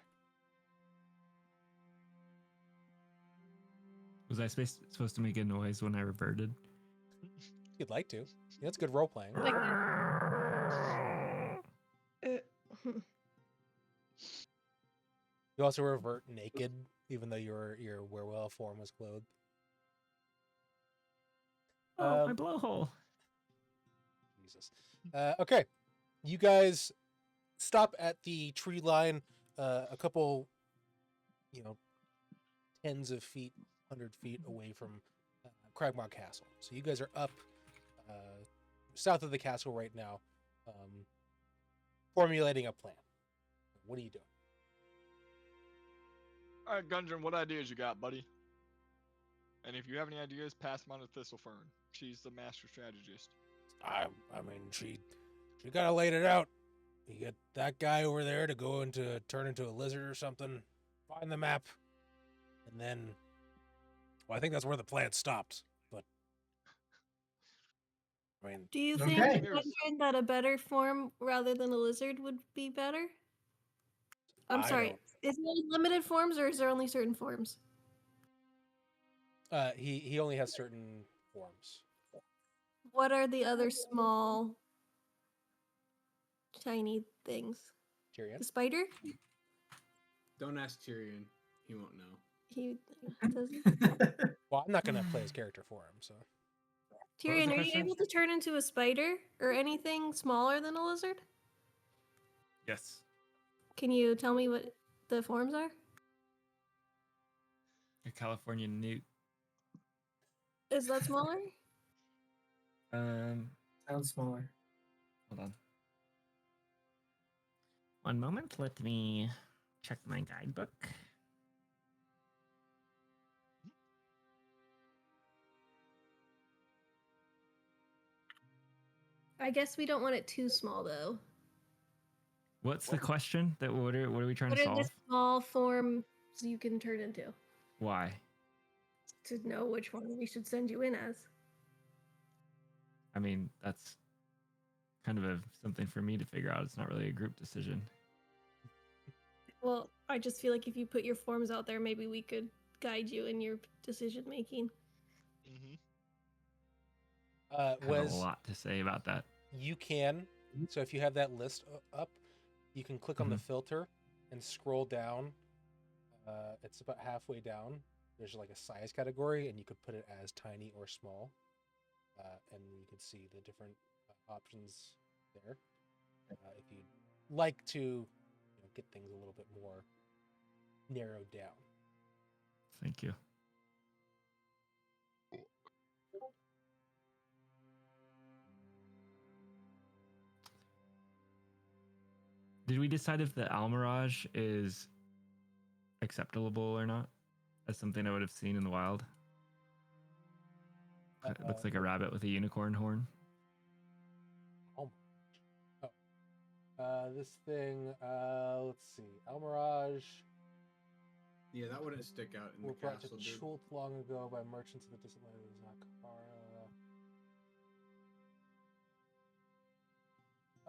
Was I supposed to make a noise when I reverted? If you'd like to. Yeah, that's good role playing. Like, You also revert naked, even though your werewolf form was clothed. Oh, my blowhole. Jesus. Okay. You guys stop at the tree line, a couple, tens of feet, 100 feet away from Cragmaw Castle. So you guys are up south of the castle right now, formulating a plan. What are you doing? All right, Gundren, what ideas you got, buddy? And if you have any ideas, pass them on to Thistlefern. She's the master strategist. I mean, she kind of laid it out. You get that guy over there to turn into a lizard or something. Find the map, and then, well, I think that's where the plan stopped. But I mean, Do you Okay. think Gundren, that a better form rather than a lizard would be better? I'm I sorry. Is there limited forms or is there only certain forms? he only has certain forms. What are the other small, tiny things? Tyrion. The spider? Don't ask Tyrion. He won't know. He doesn't. Well, I'm not gonna play his character for him, so. was Tyrion, the are you question? able to turn into a spider or anything smaller than a lizard? Yes. Can you tell me what the forms are? A California newt. Is that smaller? Sounds smaller. Hold on. One moment. Let me check my guidebook. I guess we don't want it too small though. What's the question? That what are we trying What to are the solve? small forms you can turn into? Why? To know which one we should send you in as. I mean, that's kind of something for me to figure out. It's not really a group decision. Well, I just feel like if you put your forms out there, maybe we could guide you in your decision making. Mm-hmm. I have a Wes, lot to say about that. you can. So if you have that list up, you can click on the filter and scroll down. It's about halfway down. There's like a size category, and you could put it as tiny or small, and you can see the different options there. If you'd like to, get things a little bit more narrowed down. Thank you. Did we decide if the Almirage is acceptable or not? As something I would have seen in the wild. It looks like a rabbit with a unicorn horn. This thing, let's see, Almirage Yeah, that wouldn't stick out in were the brought to castle, dude. Chult long ago by merchants of the distant land of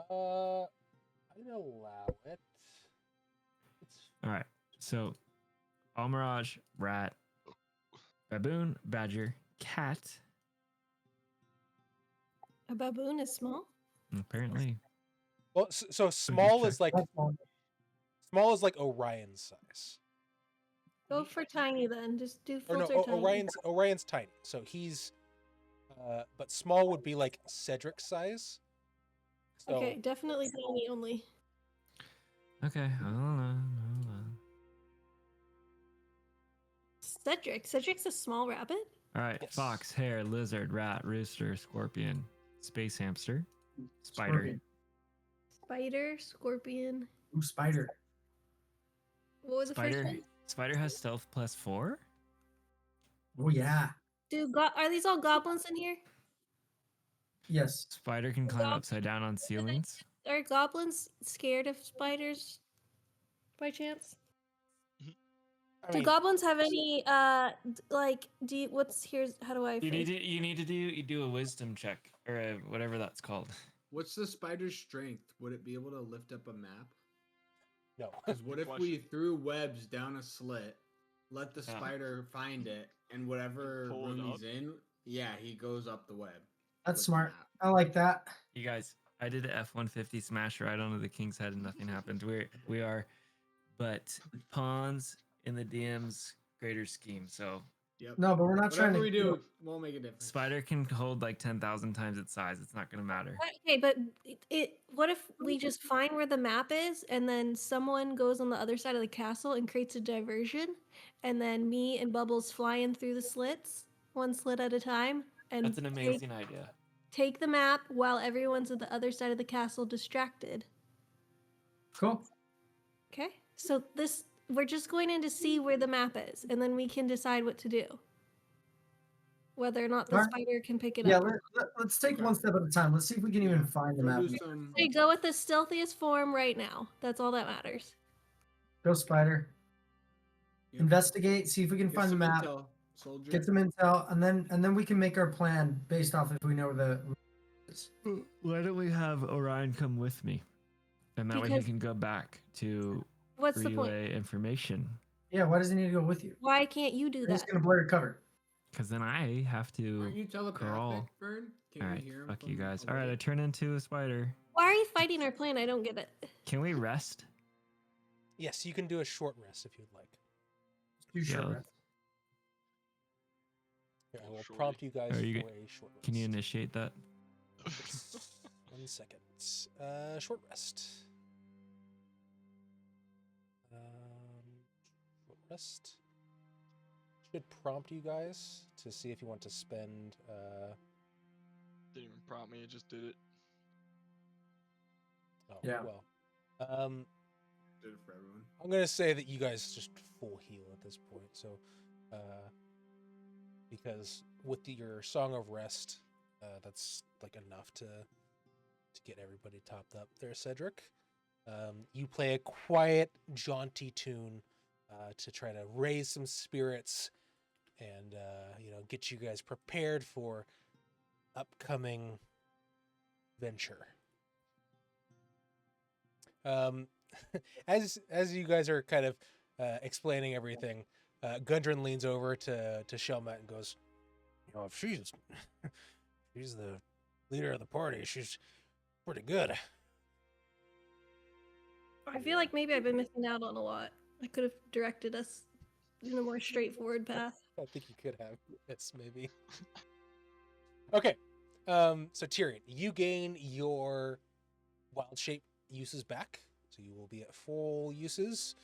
Zakara. I'd allow it. All right. So, Almirage, rat, baboon, badger, cat. A baboon is small? Apparently. Well, so small check. is like Orion's size. Go for tiny then. Just do Or no, filter tiny. Orion's tiny. So he's, but small would be like Cedric's size. So, Okay, definitely tiny only. Okay. Hold on. Cedric's a small rabbit? All right. Yes. Fox, hare, lizard, rat, rooster, scorpion, space hamster, spider. Scorpion. Spider, scorpion. Ooh, spider. What was the first one? Spider has stealth +4. Oh yeah. Are these all goblins in here? Yes. Spider can climb upside down on ceilings. Are goblins scared of spiders by chance? Do goblins have any how do I phrase? You do a wisdom check or whatever that's called. What's the spider's strength? Would it be able to lift up a map? No. Because what if Question. we threw webs down a slit, let the spider find it, and whatever Pull it room up? he's in, yeah, he goes up the web. That's with the smart. map. I like that. You guys, I did a F-150 smash right onto the king's head and nothing happened. We are but pawns in the DM's greater scheme. So Yep. No, but we're not trying Whatever to we do won't make a difference. spider can hold like 10,000 times its size. It's not gonna matter. Okay, but what if we just find where the map is and then someone goes on the other side of the castle and creates a diversion, and then me and Bubbles fly in through the slits, one slit at a time, and That's an amazing idea. take the map while everyone's at the other side of the castle distracted. Cool. Okay? So we're just going in to see where the map is, and then we can decide what to do. Whether or not the Alright. spider can pick it Yeah, up. let's take Okay. one step at a time. Let's see if we can even find the Go map. do some. Okay, go with the stealthiest form right now. That's all that matters. Go spider. Yep. Investigate. See if we can Get find the some map. intel, soldier. Get some intel, and then we can make our plan based off if we know the Why don't we have Orion come with me? And that way he Because- can go back to What's the point? relay information. Yeah, why does he need to go with you? Why can't you do You're that? just gonna blur your cover. Because then I have to Aren't you telepathic, crawl. Vern? Can All you right, hear him fuck from you guys. All right, I away? turn into a spider. Why are you fighting our plan? I don't get it. Can we rest? Yes, you can do a short rest if you'd like. Too short. Yeah. rest. Here, I will Shorty. prompt you guys Are you for a short rest. Can you initiate that? 1 second. Short rest. Short rest. Should prompt you guys to see if you want to spend. Didn't even prompt me, it just did it. Oh, Yeah. well. Did it for everyone. I'm gonna say that you guys just full heal at this point. So, because with your Song of Rest, that's like enough to get everybody topped up there, Cedric. You play a quiet, jaunty tune to try to raise some spirits and get you guys prepared for upcoming venture. As you guys are kind of explaining everything, Gundren leans over to Shelmet and goes, if she's the leader of the party, she's pretty good. I feel like maybe I've been missing out on a lot. I could have directed us in a more straightforward path. I think you could have. Yes, maybe. Okay. So Tyrion, you gain your wild shape uses back. So you will be at full uses.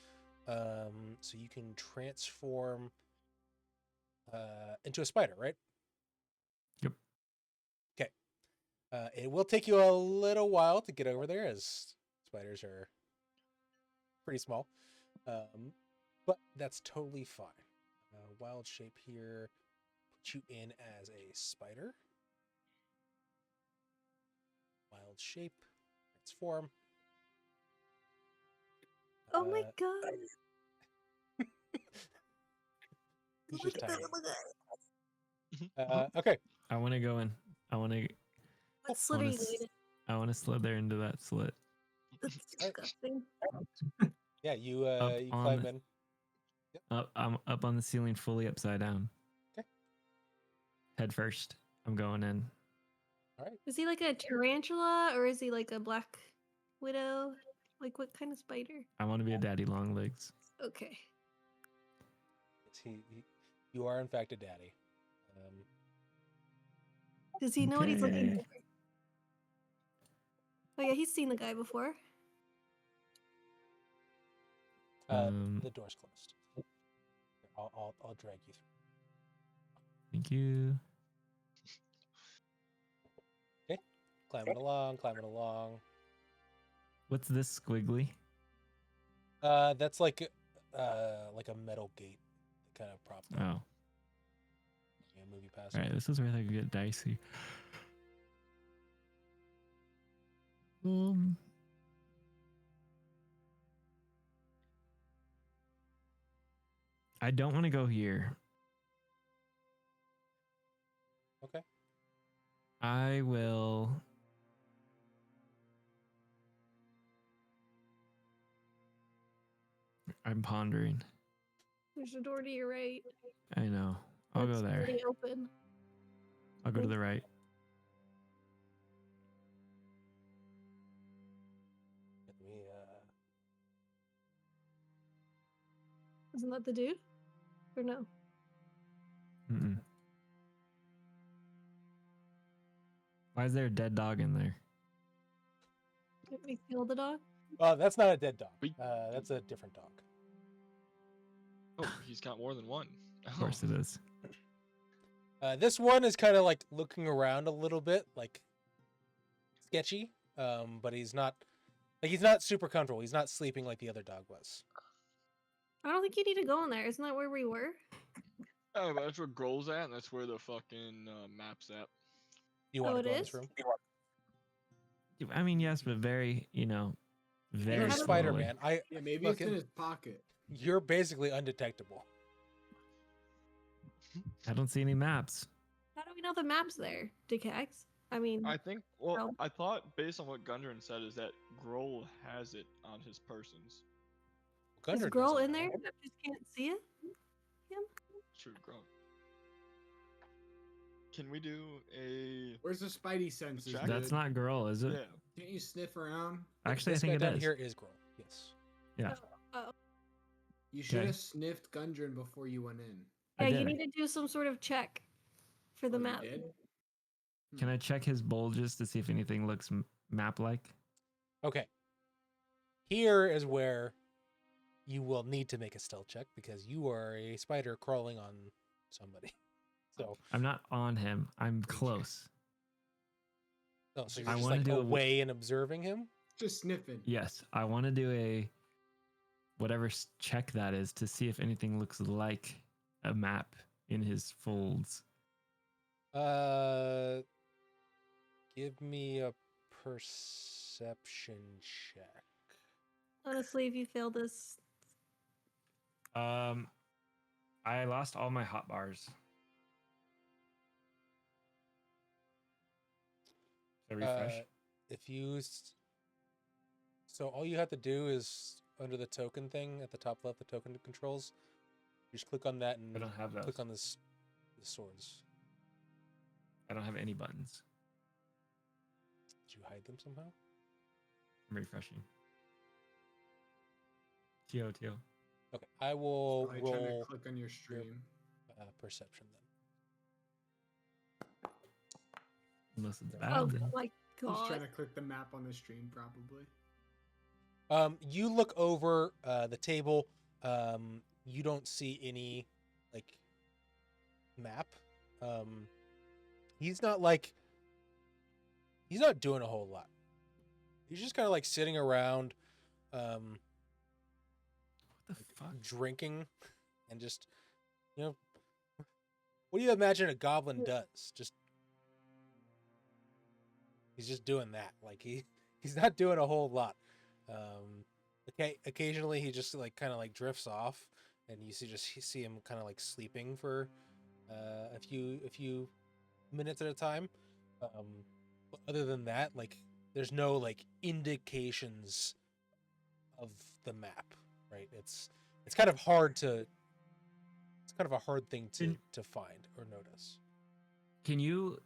So you can transform into a spider, right? Yep. Okay. It will take you a little while to get over there, as spiders are pretty small. But that's totally fine. Wild shape here. Put you in as a spider. Wild shape. Transform. Oh my god. He's Look just at that, tiny. look at that. Okay. I want to go in. I want to. What slit are you Honest- doing? I want to slither into that slit. That's disgusting. Yeah, you Up you on climb the- in. I'm up on the ceiling, fully upside down. Okay. Head first. I'm going in. All right. Is he like a tarantula or is he like a black widow? Like what kind of spider? I want to be a daddy long legs. Okay. You are in fact a daddy. Does he know what he's looking Okay. for? Oh yeah, he's seen the guy before. The door's closed. Here, I'll drag you through. Thank you. Okay. Climbing along. What's this squiggly? That's like a metal gate kind of propped up. Oh, Yeah, movie pass. all right. This is where they could get dicey. I don't want to go here. Okay. I will. I'm pondering. There's a door to your right. I know. I'll go That's there. already open. I'll go to the right. Let me Isn't that the dude? Or no? Mm-mm. Why is there a dead dog in there? Did we kill the dog? that's not a dead dog. We- That's a different dog. Oh, he's got more than one. Of course it is. This one is kind of like looking around a little bit, like sketchy. But he's not super comfortable. He's not sleeping like the other dog was. I don't think you need to go in there. Isn't that where we were? Oh, but that's where Grohl's at, and that's where the fucking map's at. You want Oh, to it go in is? this room? I mean, yes, but very, You're very a How do- spider slowly. man. Yeah, maybe it's in Fucking- his pocket. You're basically undetectable. I don't see any maps. How do we know the map's there, Dickhags? I mean, I think. Well, Well- I thought based on what Gundren said is that Grohl has it on his persons. is Gundren Grohl doesn't in know. there? I just can't see it. True, Grohl. Can we do a? Where's the Spidey senses? Check. That's dude? not girl, is it? Yeah. Can't you sniff around? Actually, I This think guy it down is. here is Grohl. Yes. Yeah. You should Okay. have sniffed Gundren before you went in. I Yeah, you did. need to do some sort of check for the Oh, you map. did? Can I check his bulges to see if anything looks map-like? Okay. Here is where you will need to make a stealth check because you are a spider crawling on somebody. So, I'm not on him. I'm close. oh, so I you're just wanna like do a- away and observing him. Just sniffing. Yes, I want to do a whatever check that is to see if anything looks like a map in his folds. Give me a perception check. Honestly, if you fail this, I lost all my hot bars. Should I refresh? If you, so all you have to do is under the token thing at the top left, the token controls. You just click on that and I don't have those. click on this, the swords. I don't have any buttons. Did you hide them somehow? I'm refreshing. Tio. Okay, I will Probably trying to roll click on your stream. perception then. Unless it's bad. oh then. my He's god, trying to click the map on the stream, probably. You look over the table. You don't see any like map. He's not doing a whole lot. He's just kind of like sitting around, What the fuck? drinking, and just what do you imagine a goblin does? He's just doing that. Like he's not doing a whole lot. Okay, occasionally he just like kind of like drifts off, and you see him kind of like sleeping for a few minutes at a time. But other than that, like there's no like indications of the map, right? It's kind of hard to it's kind of a hard thing to find or notice. Can you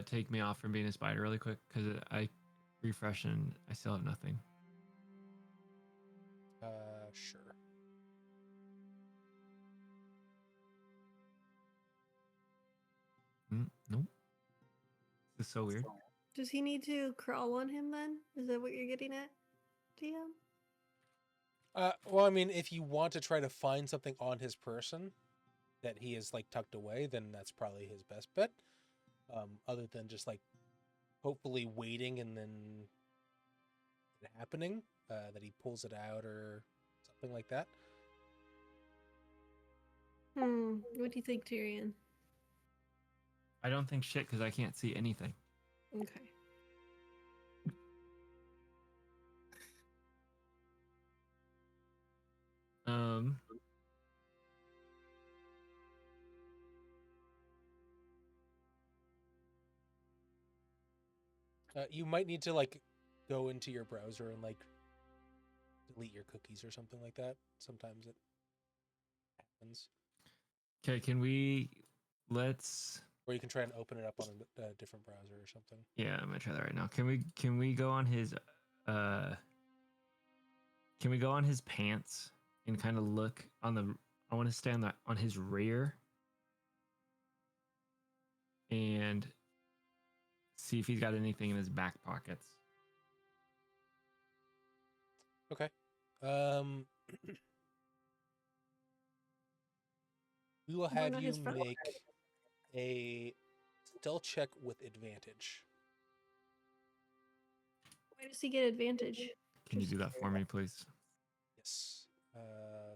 take me off from being a spider really quick? Because I refresh and I still have nothing. Sure. Nope. This is so weird. does he need to crawl on him then? Is that what you're getting at, DM? Well, I mean, if you want to try to find something on his person that he is like tucked away, then that's probably his best bet. Other than just like hopefully waiting and then it happening, that he pulls it out or something like that. What do you think, Tyrion? I don't think shit because I can't see anything. Okay. You might need to like go into your browser and like delete your cookies or something like that. Sometimes it happens. Okay, let's Or you can try and open it up on a different browser or something. yeah, I'm gonna try that right now. Can we go on his pants and kind of look on the I want to stay on his rear and see if he's got anything in his back pockets. Okay. We will Why have not you his front? make a stealth check with advantage. Why does he get advantage? Can you do that for me, please? Yes.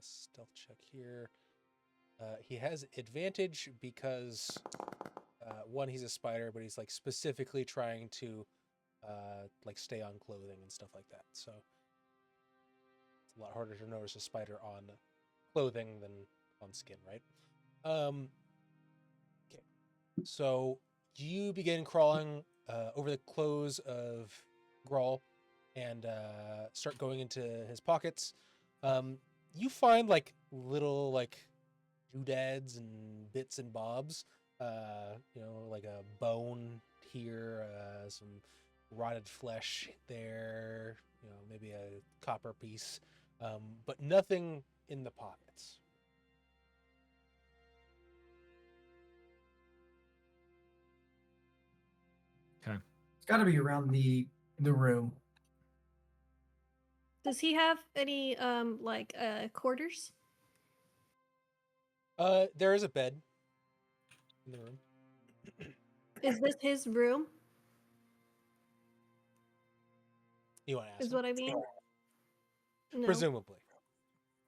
Stealth check here. He has advantage because one, he's a spider, but he's like specifically trying to like stay on clothing and stuff like that. So it's a lot harder to notice a spider on clothing than on skin, right? Okay. So you begin crawling over the clothes of Grawl and start going into his pockets. You find like little like doodads and bits and bobs. Like a bone here, some rotted flesh there. Maybe a copper piece, but nothing in the pockets. Okay. It's got to be around the room. Does he have any quarters? There is a bed in the room. Is this his room? You want to ask? Is him? what I mean. No. Presumably.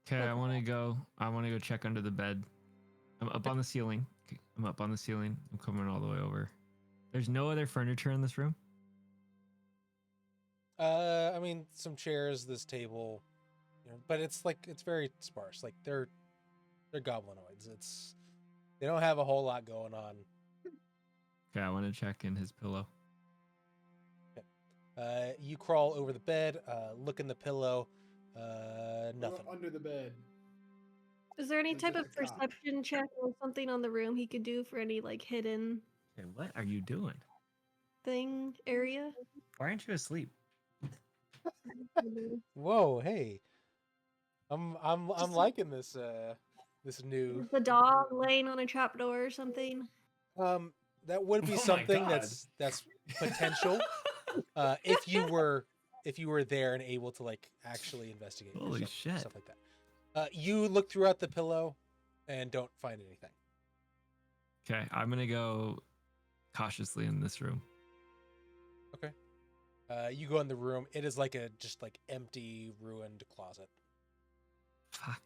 Okay, I Okay. want to go. I want to go check under the bed. I'm up on the ceiling. I'm up on the ceiling. I'm coming all the way over. There's no other furniture in this room. I mean, some chairs, this table, but it's very sparse. Like they're goblinoids. They don't have a whole lot going on. Okay, I want to check in his pillow. You crawl over the bed, look in the pillow, nothing. Under the bed. Is there any It's type just of a cop. perception check or something on the room he could do for any like hidden Okay, what are you doing? thing area? Why aren't you asleep? Whoa, hey, I'm liking this this new. Is the dog laying on a trapdoor or something? That would be Oh my something God. that's potential. If you were there and able to like actually investigate or Holy stuff, shit. stuff like that. You look throughout the pillow and don't find anything. Okay, I'm gonna go cautiously in this room. Okay. You go in the room. It is like a just like empty, ruined closet. Fuck.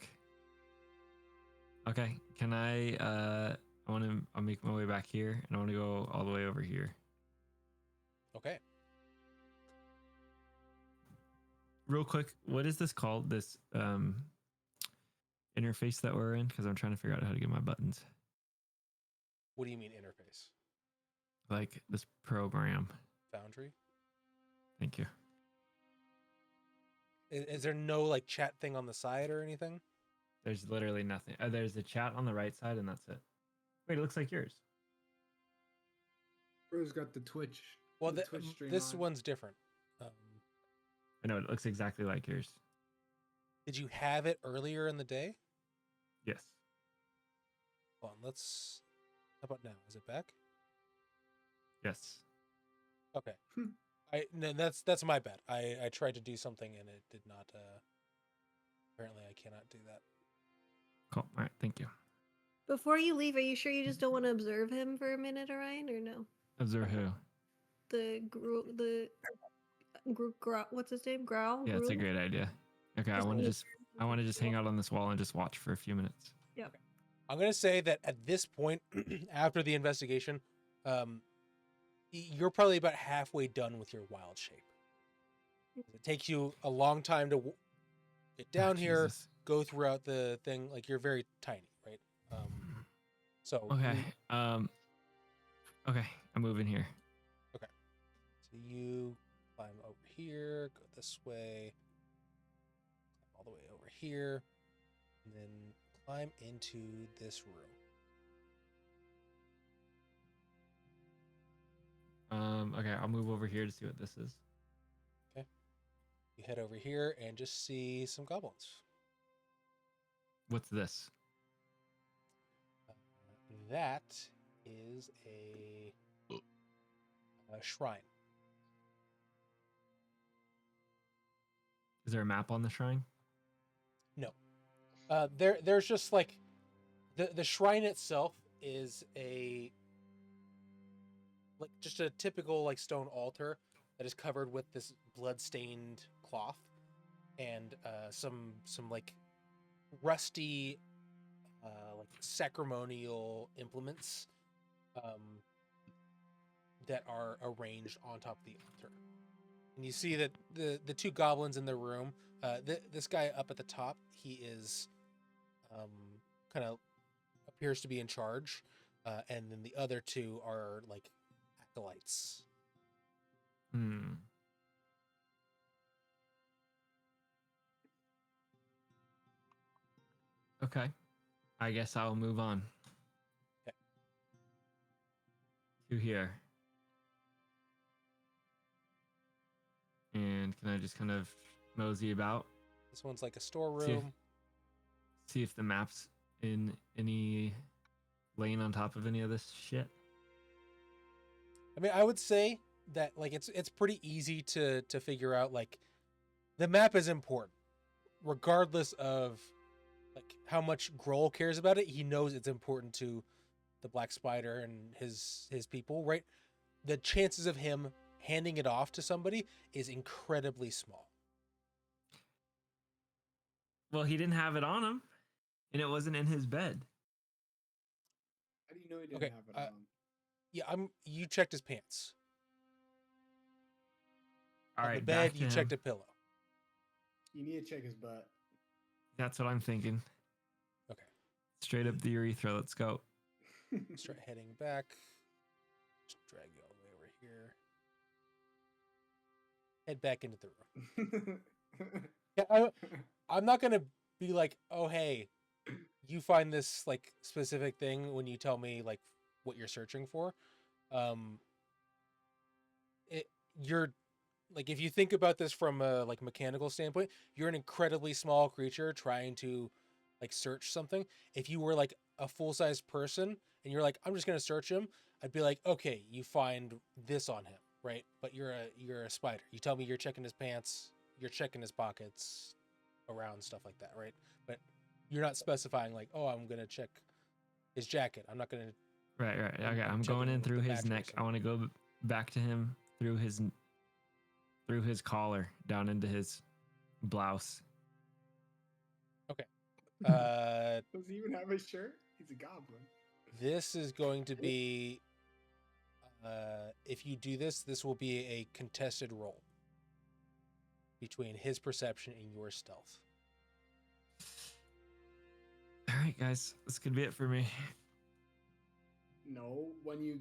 Okay, can I'll make my way back here and I want to go all the way over here. Okay. Real quick, what is this called? This interface that we're in? Because I'm trying to figure out how to get my buttons. What do you mean interface? Like this program. Foundry? Thank you. Is there no like chat thing on the side or anything? There's literally nothing. There's a chat on the right side and that's it. Wait, it looks like yours. Bro's got the Twitch. Well, the Twitch stream this on. one's different. I know, it looks exactly like yours. Did you have it earlier in the day? Yes. Hold on, how about now? Is it back? Yes. Okay. No, that's my bad. I tried to do something and it did not. Apparently, I cannot do that. Cool. All right. Thank you. Before you leave, are you sure you just don't want to observe him for a minute, Orion, or no? Observe who? What's his name? Growl? Yeah, it's a Gruel? great idea. Okay, I Just want to leave. just hang out on this wall and just watch for a few minutes. Yep. I'm gonna say that at this point, after the investigation, you're probably about halfway done with your wild shape. It takes you a long time to get down here, Jesus. go throughout the thing. Like you're very tiny, right? So Okay. Okay, I'm moving here. So you climb over here, go this way, climb all the way over here, and then climb into this room. Okay, I'll move over here to see what this is. Okay. You head over here and just see some goblins. What's this? That is a shrine. Is there a map on the shrine? No. There's just like the shrine itself is just a typical like stone altar that is covered with this blood-stained cloth and some like rusty like sacramental implements that are arranged on top of the altar. And you see that the two goblins in the room, this guy up at the top, he is kind of appears to be in charge, and then the other two are like acolytes Hmm. Okay. I guess I'll move on. Okay. To here. And can I just kind of mosey about? This one's like a See if, storeroom. see if the map's in any lane on top of any of this shit. I mean, I would say that like it's pretty easy to figure out. Like, the map is important, regardless of like how much Grohl cares about it. He knows it's important to the Black Spider and his people, right? The chances of him handing it off to somebody is incredibly small. Well, he didn't have it on him, and it wasn't in his bed. How do you know he didn't Okay, have it on? Yeah, you checked his pants. All On right, the bed, back to you him. checked a pillow. You need to check his butt. That's what I'm thinking. Okay. Straight up the urethra. Let's go. Start heading back. Just drag you all the way over here. Head back into the room. Yeah, I'm not gonna be like, oh hey, you find this like specific thing when you tell me like what you're searching for. You're like, if you think about this from a like mechanical standpoint, you're an incredibly small creature trying to like search something. If you were like a full-size person and you're like, I'm just gonna search him, I'd be like, okay, you find this on him, right? But you're a spider. You tell me you're checking his pants, you're checking his pockets, around stuff like that, right? But you're not specifying like, oh, I'm gonna check his jacket. I'm not gonna. Right. Okay, I'm checking going in with through the his mattress neck. I want to go back to him through his collar down into his blouse. Okay. Does he even have a shirt? He's a goblin. This is going to be. If you do this, this will be a contested roll between his perception and your stealth. All right, guys, this could be it for me. No, when you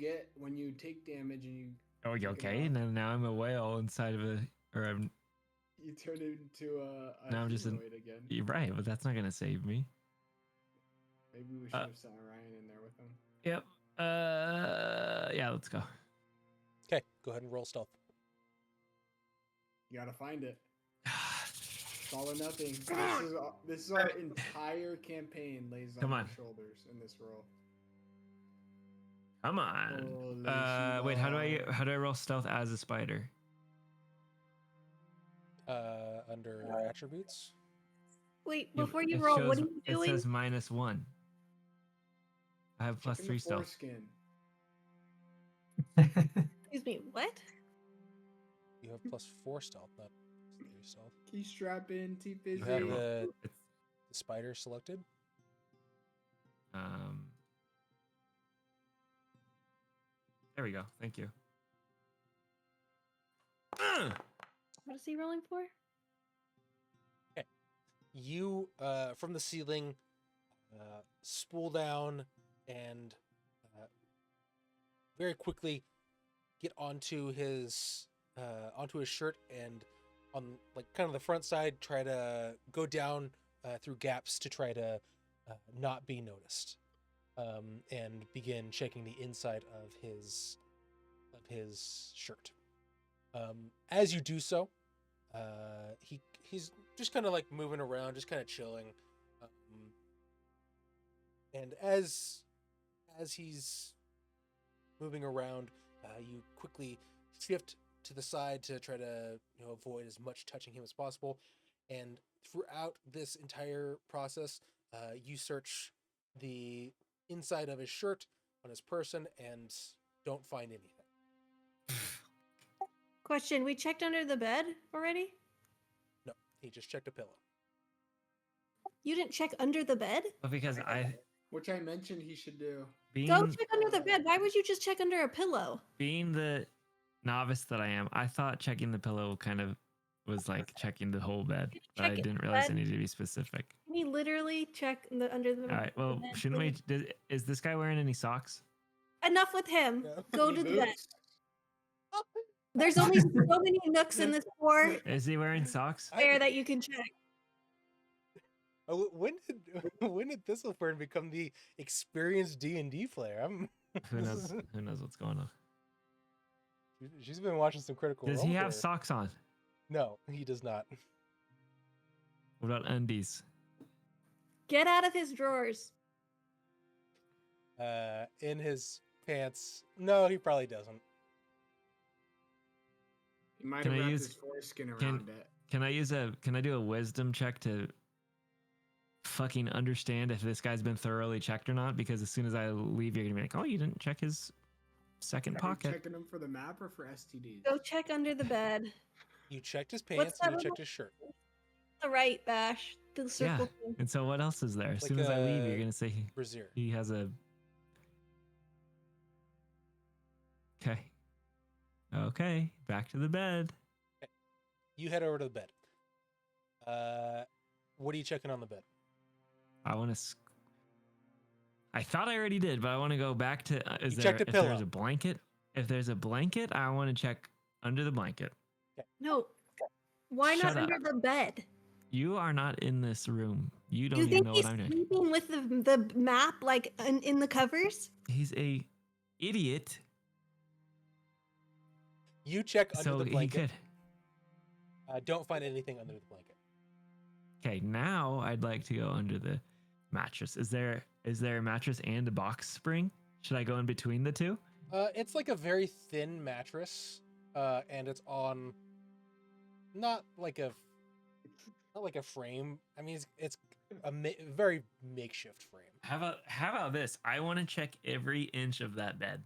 take damage and you Oh, you take it okay? off, Now I'm a whale inside of you turn into a Now I'm just humanoid again. You're right, but that's not gonna save me. Maybe we should have sent Ryan in there with him. Yep. Yeah, let's go. Okay, go ahead and roll stealth. You gotta find it. It's all or nothing. This is our entire campaign lays on Come our on. shoulders in this role. Come on. Holy Wait, how do shit. I roll stealth as a spider? Under attributes. Wait, Yeah, before you it roll, what shows- are you It doing? says -1. I have Checking +3 the stealth. foreskin. Excuse me, what? You have +4 stealth, not +3 stealth. Key strap in, T You fizzy. have well, the It's, spider selected. there we go. Thank you. What is he rolling for? You from the ceiling spool down and very quickly get onto his shirt, and on like kind of the front side try to go down through gaps to try to not be noticed, and begin checking the inside of his shirt. As you do so, he's just kind of like moving around, just kind of chilling, and as he's moving around, you quickly shift to the side to try to avoid as much touching him as possible. And throughout this entire process, you search the inside of his shirt, on his person, and don't find anything. Question, we checked under the bed already? No, he just checked a pillow. You didn't check under the bed? Well, because Which I mentioned he should do. Go check under the bed. Why would you just check under a pillow? being the novice that I am, I thought checking the pillow kind of was like checking the whole bed, but I Check it, didn't realize I bed. needed to be specific. Can you literally check under the All right, well, the bed, shouldn't we? please? Is this guy wearing any socks? Enough with him. Yeah. Go Any to the bed. boots? There's only so many nooks in this floor Is he wearing socks? there that you can check. When did Thistlefern become the experienced D&D player? Who knows? Who knows what's going on? She's been watching some Critical Does Role. he have or- socks on? No, he does not. What about undies? Get out of his drawers. In his pants. No, he probably doesn't. He might Can have I wrapped use- his foreskin can- around it. Can I do a wisdom check to fucking understand if this guy's been thoroughly checked or not? Because as soon as I leave, you're gonna be like, oh, you didn't check his second Are you pocket. checking him for the map or for STDs? Go check under the bed. You checked his What's pants and that you one? checked his shirt. The right, Bash. The Yeah. circle thing. And so what else is there? As Like soon as I leave, a you're gonna say Brazier. he has a. Okay. Okay. Back to the bed. You head over to the bed. What are you checking on the bed? I want to. I thought I already did, but I want to go back to. Is You there? checked a If there's pillow. a blanket, if there's a blanket, I want to check under the blanket. No. Why Shut not under up. the bed? You are not in this room. You don't You even think know he's what I'm doing. sleeping with the map like in the covers? He's a idiot. You check under So the he blanket. could. Don't find anything under the blanket. Okay, now I'd like to go under the mattress. Is there a mattress and a box spring? Should I go in between the two? It's like a very thin mattress, and it's on not like a frame. I mean, it's a very makeshift frame. How about this? I want to check every inch of that bed.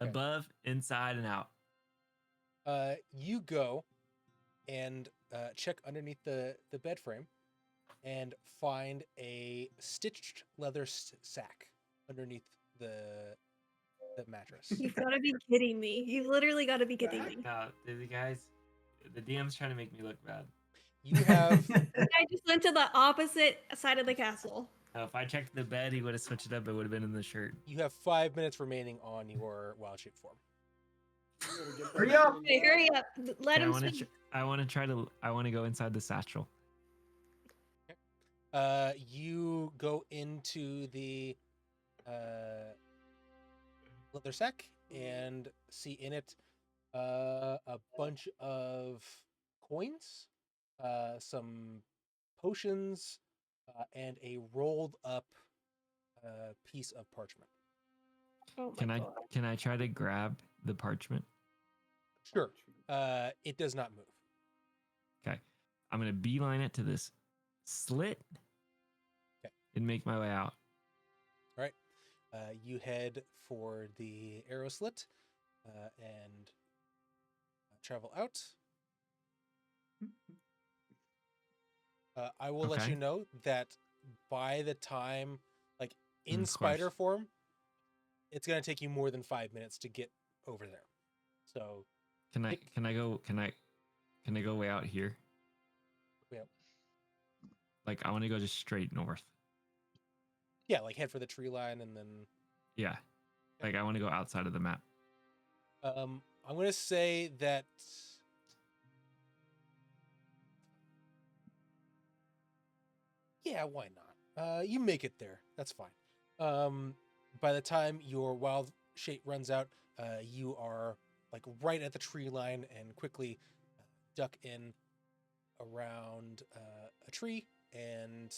Okay. Above, inside, and out. You go and check underneath the bed frame and find a stitched leather sack underneath the mattress. You've got to be kidding me. You've literally got to be kidding me. The guys, the DM's trying to make me look bad. You have I just went to the opposite side of the castle. If I checked the bed, he would have switched it up. It would have been in the shirt. 5 minutes remaining on your wild shape form. Hurry up! Okay, hurry up. Let Okay, him I want speak. to. I want to go inside the satchel. You go into the leather sack and see in it a bunch of coins, some potions, and a rolled up piece of parchment. Oh Can my I God. can I try to grab the parchment? Sure. It does not move. Okay, I'm gonna beeline it to this slit. Okay. And make my way out. You head for the arrow slit and travel out. I will let Okay. you know that by the time, like in of spider course. form, it's gonna take you more than 5 minutes to get over there. So Can I It- can I go way out here? Yeah. Like I want to go just straight north. yeah, like head for the tree line and then Yeah. Like I want to go outside of the map. I'm gonna say that yeah, why not? You make it there. That's fine. By the time your wild shape runs out, you are like right at the tree line and quickly duck in around a tree and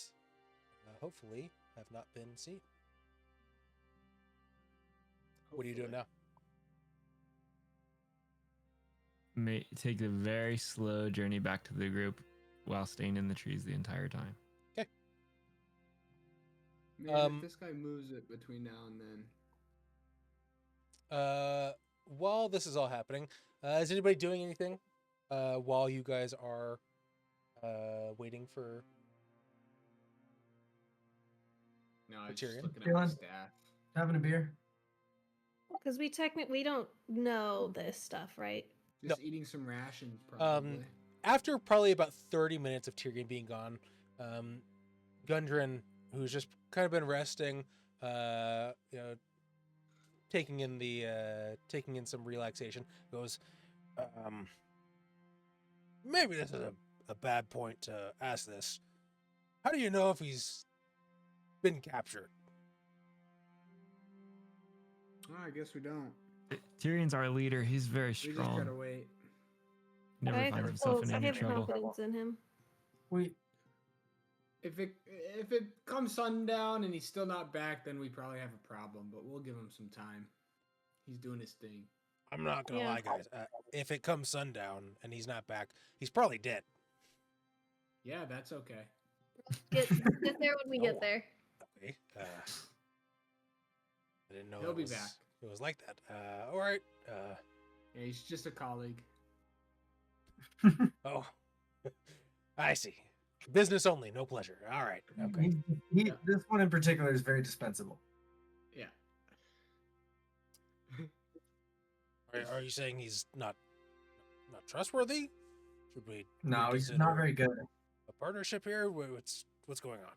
hopefully have not been seen. What are you doing now? Take a very slow journey back to the group while staying in the trees the entire time. Man, Um, if this guy moves it between now and then. While this is all happening, is anybody doing anything while you guys are waiting for? No, I was just Tyrion? looking at my Dylan? staff. Having a beer. Because we don't know this stuff, right? Just eating some rations, probably. After probably about 30 minutes of Tyrion being gone, Gundren, who's just kind of been resting, taking in some relaxation, goes, maybe this is a bad point to ask this. How do you know if he's been captured? Oh, I guess we don't. Tyrion's our leader. He's very We just strong. gotta wait. Never I finds have, himself in I any have trouble. confidence in him. We If it comes sundown and he's still not back, then we probably have a problem. But we'll give him some time. He's doing his thing. I'm not gonna Yeah. lie, guys. If it comes sundown and he's not back, he's probably dead. Yeah, that's okay. Get there when we Oh. get there. Okay. I didn't know He'll it be was, back. it was like that. All right. Yeah, he's just a colleague. Oh, I see. Business only, no pleasure. All right. Okay. Yeah. This one in particular is very dispensable. Yeah. Are you saying he's not trustworthy? Should we No, he's not consider very good. a partnership here? What's going on?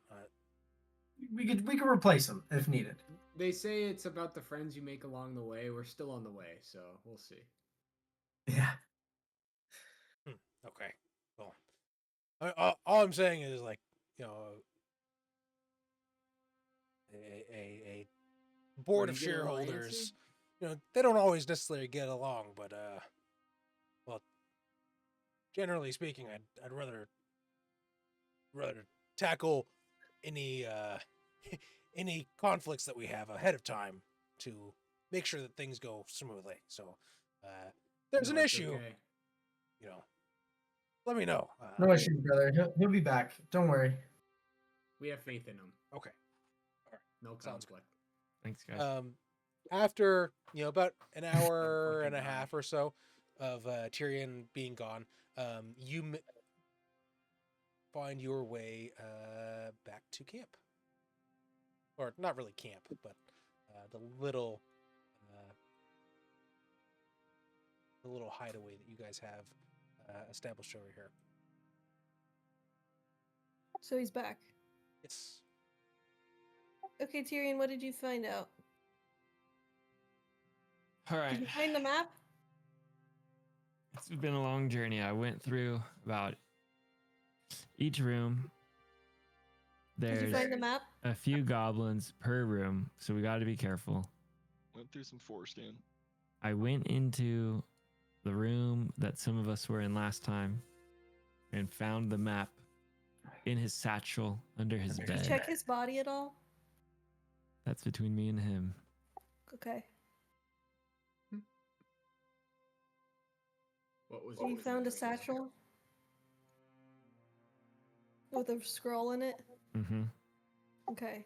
We could replace him if needed. They say it's about the friends you make along the way. We're still on the way, so we'll see. Yeah. Okay. Well, all I'm saying is, like, you know, a board of Are you gonna alliance shareholders, you know, they don't always necessarily get along, but well, generally speaking, I'd rather tackle any any conflicts that we have ahead of time to make sure that things go smoothly. So, there's an No, it's issue, okay. you know, let me know. No issues, brother. He'll be back. Don't worry. We have faith in him. Okay. No Sounds conflict. Thanks, guys. After, you know, about an hour and a half or so of Tyrion being gone, you find your way back to camp, or not really camp, but the little hideaway that you guys have established over here. So he's back. Yes. Okay, Tyrion, what did you find out? All Did right. you find the map? It's been a long journey. I went through about each room. Did you There's find the map? a few goblins per room, so we got to be careful. Went through some foreskin. I went into the room that some of us were in last time and found the map in his satchel under his Did you bed. check his body at all? That's between me and him. Okay. What was? So you found a satchel with a scroll in it? Mm-hmm. Okay.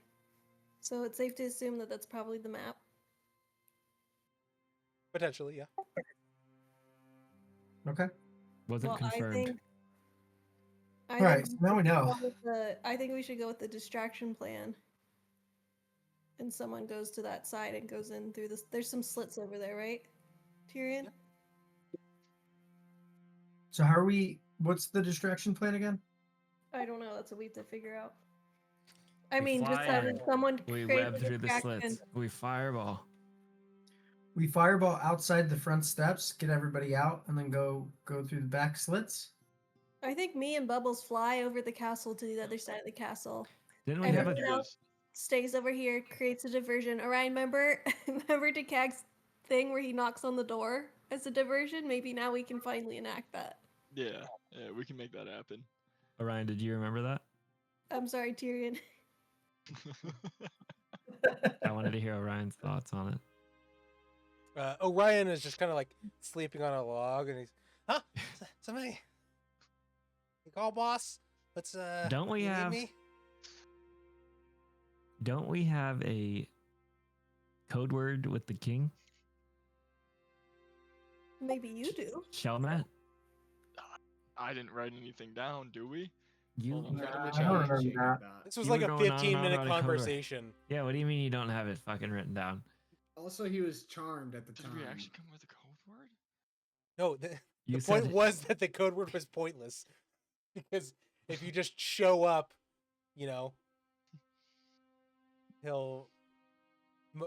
So it's safe to assume that that's probably the map. Potentially, yeah. Okay. Wasn't Well, confirmed. I All right. think So now we know. I think we should go with the distraction plan. And someone goes to that side and goes in through this. There's some slits over there, right, Tyrion? Yep. So how are we? What's the distraction plan again? I don't know. That's what we have to figure out. I We mean, just fly having in. someone We create web the through the distraction. slits. We fireball. We fireball outside the front steps, get everybody out, and then go through the back slits. I think me and Bubbles fly over the castle to the other side of the castle. Didn't we And have a everyone else stays over here, creates a diversion. Orion, remember Decag's thing where he knocks on the door as a diversion? Maybe now we can finally enact that. Yeah, we can make that happen. Orion? Did you remember that? I'm sorry, Tyrion. I wanted to hear Orion's thoughts on it. Orion is just kind of like sleeping on a log, and he's, huh? Somebody, you call boss? Let's Don't we you need have- me? Don't we have a code word with the king? Maybe you do. Shelmat? I didn't write anything down, do we? You? Hold on, Nah, let me I check. don't remember that. This was You like were a going on and on 15-minute about a code word. conversation. Yeah, what do you mean you don't have it fucking written down? Also, he was charmed at the Did time. we actually come with a code word? No, the You point said was that the code word was pointless because if you just show up, you know,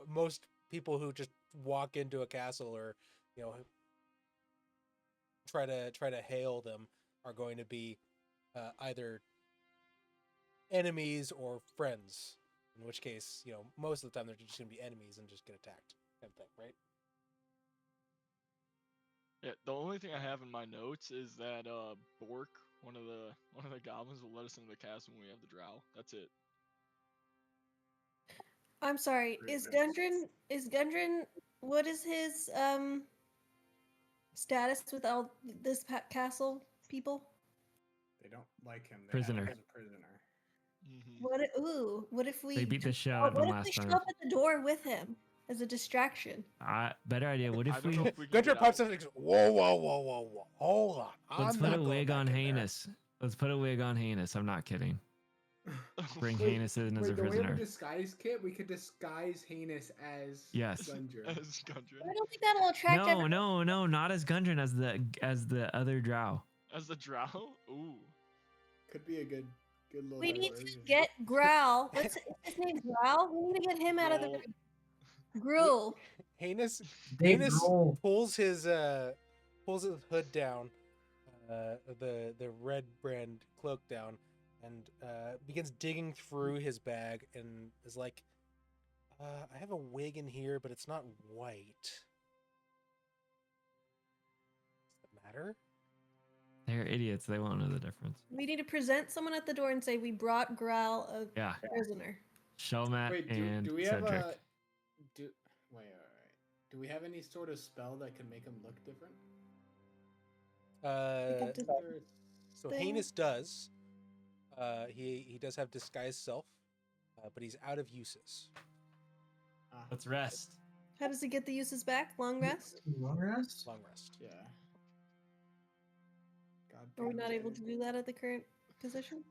most people who just walk into a castle or you know try to hail them are going to be either enemies or friends. In which case, most of the time they're just going to be enemies and just get attacked, kind of thing, right? Yeah, the only thing I have in my notes is that Bork, one of the goblins, will let us into the castle when we have the drow. That's it. I'm sorry. Great Is notes. Gundren? What is his status with all this castle people? They don't like him. They Prisoner. have him as a prisoner. Mm-hmm. What if we They beat the just shit show- out of what him if last we show time. up at the door with him as a distraction? Better idea. What I if don't we know if we can Gunter get pops out. up and goes, whoa, whoa, whoa, whoa, whoa. Hold on. let's I'm put not a going wig back on in there." Heinous. Let's put a wig on Heinous. I'm not kidding. Bring Wait, Heinous in as a don't we have a prisoner. disguise kit? We could disguise Heinous as Yes. Gundren. As Gundren. I don't think that'll attract No, everyone. no, not as Gundren, as the other drow. As the drow? Ooh. Could be a good little We need to diversion. get Growl. His name's Growl. We need to get him out of the Roll. Gruel. Heinous Big Heinous roll. pulls his hood down, the red brand cloak down, and begins digging through his bag and is like, I have a wig in here, but it's not white. Does that matter? They're idiots. They won't know the difference. We need to present someone at the door and say we brought Growl a Yeah. prisoner. Shelmat Wait, and do we have Cedric. wait, do we have any sort of spell that can make him look different? Uh, Just- Or- so thing. Heinous does. He does have disguise self, but he's out of uses. ah, Let's rest. How does he get the uses back? Long rest? Long rest? Long rest. Yeah. God Are we damn not it. able to do that at the current position?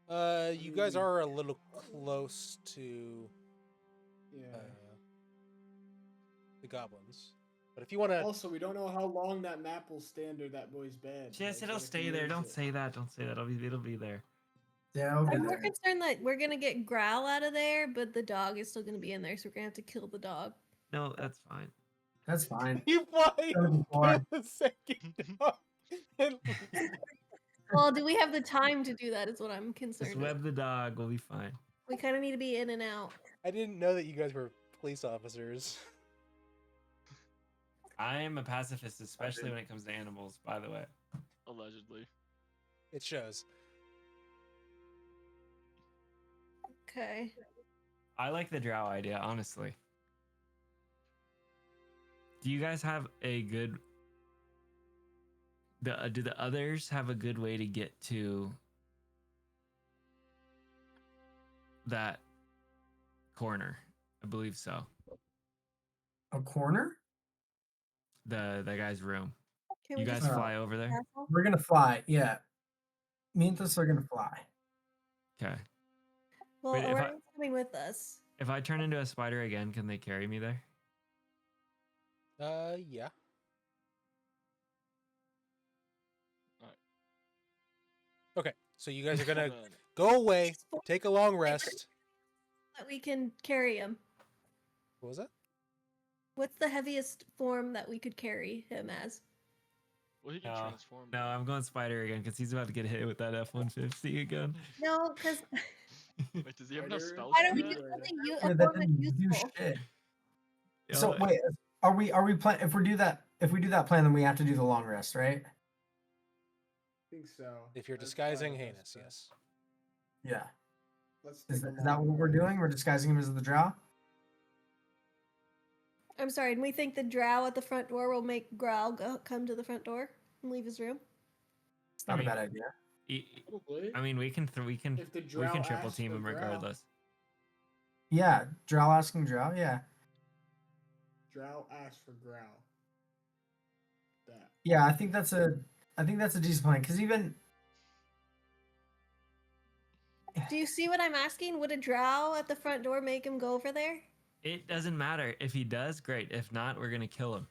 You guys are a little close to Yeah. the goblins, but if you want to, Also, we don't know how long that map will stand or that boy's bed. Yes, Like, it'll what if stay he there. moves Don't it? say that. Don't say that. It'll be there. Yeah, I'll be I'm more there. concerned that we're gonna get Growl out of there, but the dog is still gonna be in there, so we're gonna have to kill the dog. No, that's fine. That's fine. you might Done before. kill the second dog. and leave. Well, do we have the time to do that? Is what I'm Just concerned. With. web the dog. We'll be fine. We kind of need to be in and out. I didn't know that you guys were police officers. I am a pacifist, especially when it comes to animals. By the way. Allegedly. It shows. Okay. I like the drow idea, honestly. Do you guys have a good? Do the others have a good way to get to that corner? I believe so. A corner? Can The guy's room. we You guys just fly over there? castle? We're gonna fly. Yeah. Me and this are gonna fly. Okay. Well, Wait, if I- Orion's coming with us. If I turn into a spider again, can they carry me there? Yeah. Okay, so you guys are gonna Hold on. go away, take a long rest. That we can carry him. What was that? What's the heaviest form that we could carry him as? Well, he can No, transform. No, I'm going spider again because he's about to get hit with that F-150 again. No, because Wait, does he have enough Spider? spells why for don't we that? do something Yeah, a that form that's didn't do useful? shit. You So know, wait, are we plan if we do that plan, then we have to do the long rest, right? I think so. If you're That's probably disguising the Heinous, best bet. yes. Yeah. Let's Is take a that long what we're rest. doing? We're disguising him as the drow? I'm sorry, and we think the drow at the front door will make Growl come to the front door and leave his room? It's not I mean, a bad idea. Probably. I mean, we can If the we drow can triple asks team for him Growl. regardless. Yeah, drow asking drow, yeah. Drow asks for Growl. That. Yeah, I think that's a decent plan, because even Do you see what I'm asking? Would a drow at the front door make him go over there? It doesn't matter if he does. Great. If not, we're gonna kill him.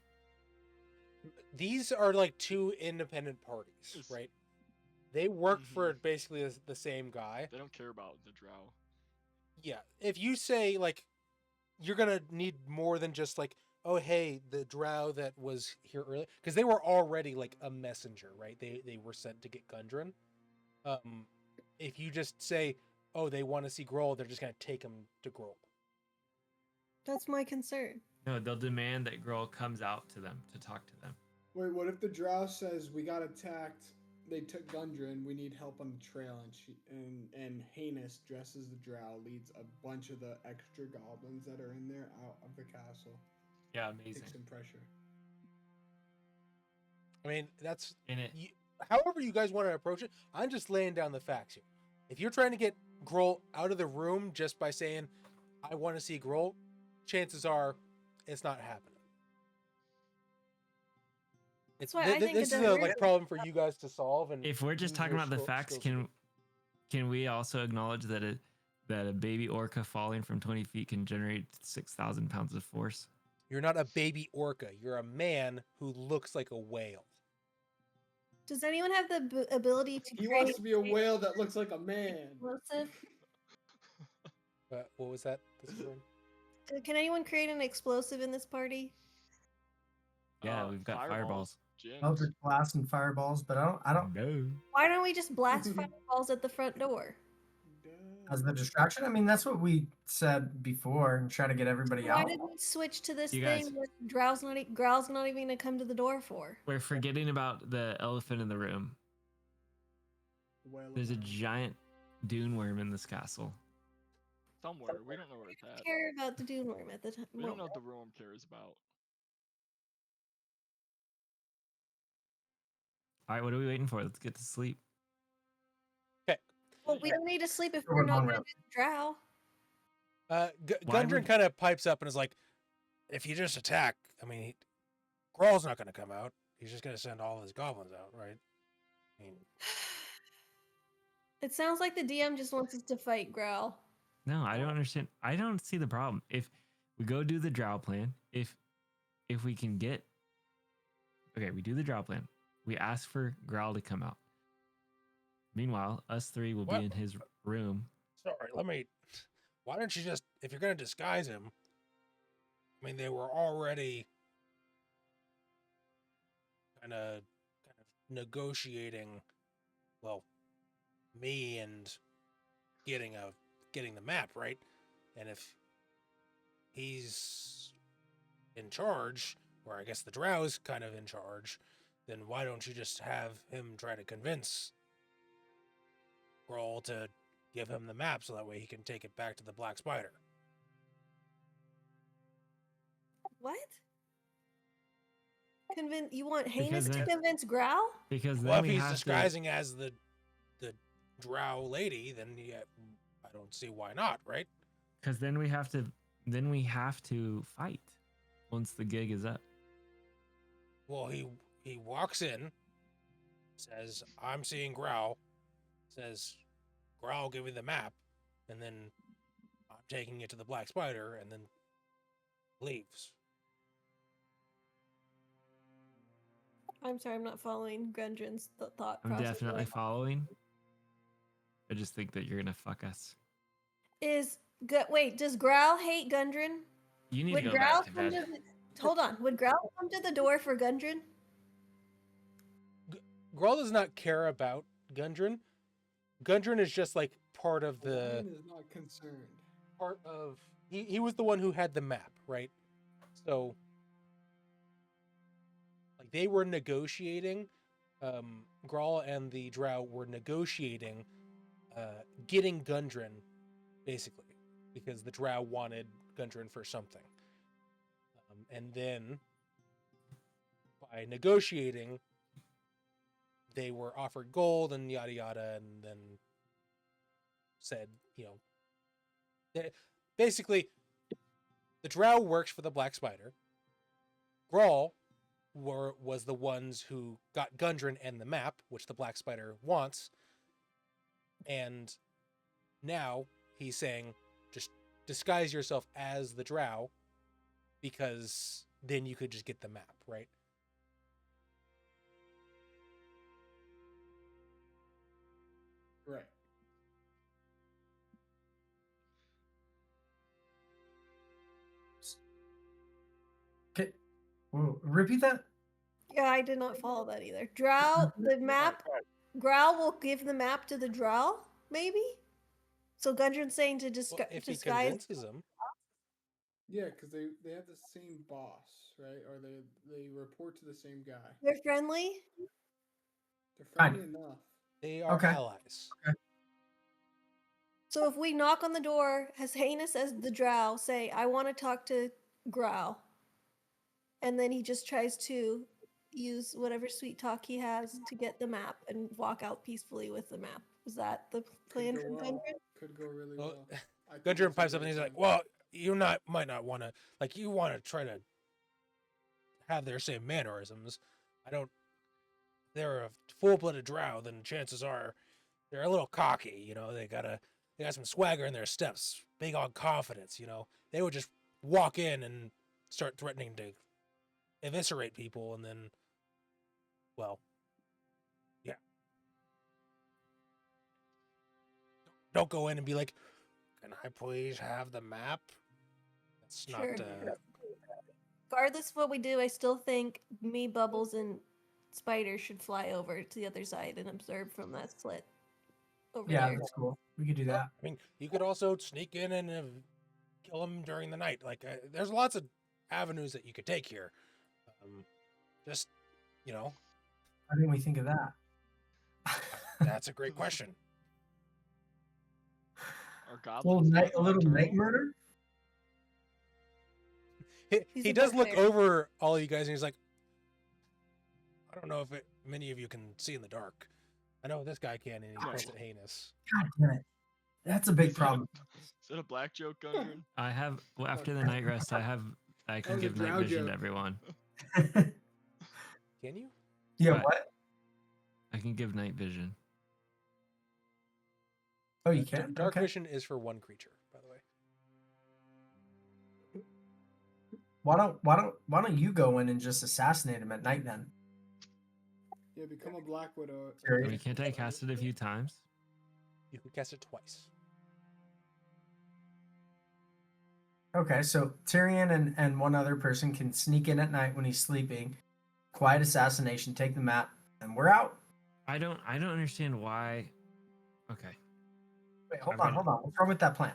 These are like two independent parties, Yes. right? They work for Mhm. basically the same guy. They don't care about the drow. Yeah. If you say like you're gonna need more than just like oh hey, the drow that was here earlier, because they were already like a messenger, right? They were sent to get Gundren. If you just say, oh, they want to see Grohl, they're just gonna take him to Grohl. That's my concern. No, they'll demand that Grohl comes out to them to talk to them. Wait, what if the drow says we got attacked? They took Gundren. We need help on the trail, and Heinous dresses the drow, leads a bunch of the extra goblins that are in there out of the castle. Yeah, amazing. Take some pressure. I mean, that's In it. however you guys want to approach it. I'm just laying down the facts here. If you're trying to get Grohl out of the room just by saying, I want to see Grohl, chances are it's not happening. That's why I think this is a like problem for you guys to solve. And If we're just use talking your about the facts, can we also acknowledge that a baby orca falling from 20 feet can generate 6,000 pounds of force? You're not a baby orca. You're a man who looks like a whale. Does anyone have the ability to He create wants to be a whale that looks like a man. explosive? What was that? Can anyone create an explosive in this party? Yeah, we've got fireballs. Eldritch blast and fireballs, but I don't. No. Why don't we just blast fireballs at the front door? As the distraction, I mean, that's what we said before, and try to get everybody Why out. did we switch to this You thing guys- that Growl's not even gonna come to the door for? We're forgetting about the elephant in the room. There's a giant dune worm in this castle. Somewhere. We don't know where it's I at. don't care about the dune worm at the time. We don't know what the room cares about. All right, what are we waiting for? Let's get to sleep. Well, we don't need to sleep if Sure, we're not one gonna round. do the drow. Why Gundren would- kind of pipes up and is like, if you just attack, I mean, Grawl's not going to come out. He's just going to send all his goblins out, right? I mean, It sounds like the DM just wants us to fight Growl. No, I don't understand. I don't see the problem. If we go do the drow plan, if we can get we do the drow plan. We ask for Growl to come out. Meanwhile, us three will What? be in his room. sorry, why don't you just, if you're going to disguise him, I mean, they were already kind of negotiating, well, me and getting the map, right? And if he's in charge, or I guess the Drow's kind of in charge, then why don't you just have him try to convince Grohl to give him the map so that way he can take it back to the Black Spider? What? You want Heinous to then- convince Growl? Because then Well, if we he's have disguising as the Drow lady, then yeah, I don't see why not, right? because then we have to fight once the gig is up. Well, he walks in, says, "I'm seeing Growl," says, "Growl, give me the map," and then I'm taking it to the Black Spider, and then leaves. I'm sorry, I'm not following Gundren's thought I'm process. definitely following. I just think that you're gonna fuck us. Wait, does Growl hate Gundren? You need Would to go Growl back to come bed. to Hold on. Would Growl come to the door for Gundren? Growl does not care about Gundren. Gundren is just like part of the Lion is not concerned. he was the one who had the map, right? So like they were negotiating, Grawl and the Drow were negotiating getting Gundren, basically, because the Drow wanted Gundren for something. And then by negotiating, they were offered gold and yada yada, and then said, basically, the Drow works for the Black Spider. Grawl was the ones who got Gundren and the map, which the Black Spider wants. And now he's saying, just disguise yourself as the Drow, because then you could just get the map, right? Right. Okay. Whoa, repeat that. Yeah, I did not follow that either. Drow, the map. Growl will give the map to the Drow, maybe. So Gundren's saying to Well, if he disguise. convinces him, Yeah, because they have the same boss, right? Or they report to the same guy. They're friendly. They're Kind friendly enough. they are Okay. allies. So if we knock on the door, as heinous as the Drow, say, "I want to talk to Growl," and then he just tries to use whatever sweet talk he has to get the map and walk out peacefully with the map. Is that the plan Could for go well. Gundren? Could go really Well, well. I think Gundren it's a pipes up great and he's like, plan. "Well, you might not want to you want to try to have their same mannerisms. I don't. They're a full-blooded drow. Then chances are they're a little cocky. They got some swagger in their steps, big on confidence. They would just walk in and start threatening to eviscerate people, and then, well, yeah. Don't go in and be like, "Can I please have the map?" That's Sure. not. Regardless of what we do, I still think me, Bubbles, and Spider should fly over to the other side and observe from that slit over Yeah, there. that's cool. We could do that. I mean, you could also sneak in and kill them during the night. There's lots of avenues that you could take here. Just, How didn't we think of that? that's a great question. Are A goblins a little night murder. He's He a does look bugbear. over all of you guys and he's like, "I don't know if many of you can see in the dark. I know this guy can, and he points at Heinous." God damn it. That's a big problem. Is that a black joke, Gundren? I have after the night rest, I can was a give night drow vision to joke. everyone. Can you? Yeah, What? what? I can give night vision. Oh, you can? Dark Okay. vision is for one creature, by the way. Why don't you go in and just assassinate him at night then? Yeah, become a Black Widow. Sure. I mean, can't I cast it a few times? You can cast it twice. Okay, so Tyrion and one other person can sneak in at night when he's sleeping, quiet assassination, take the map, and we're out. I don't understand why. Okay, Wait, hold I'm on, ready. hold on. What's wrong with that plan?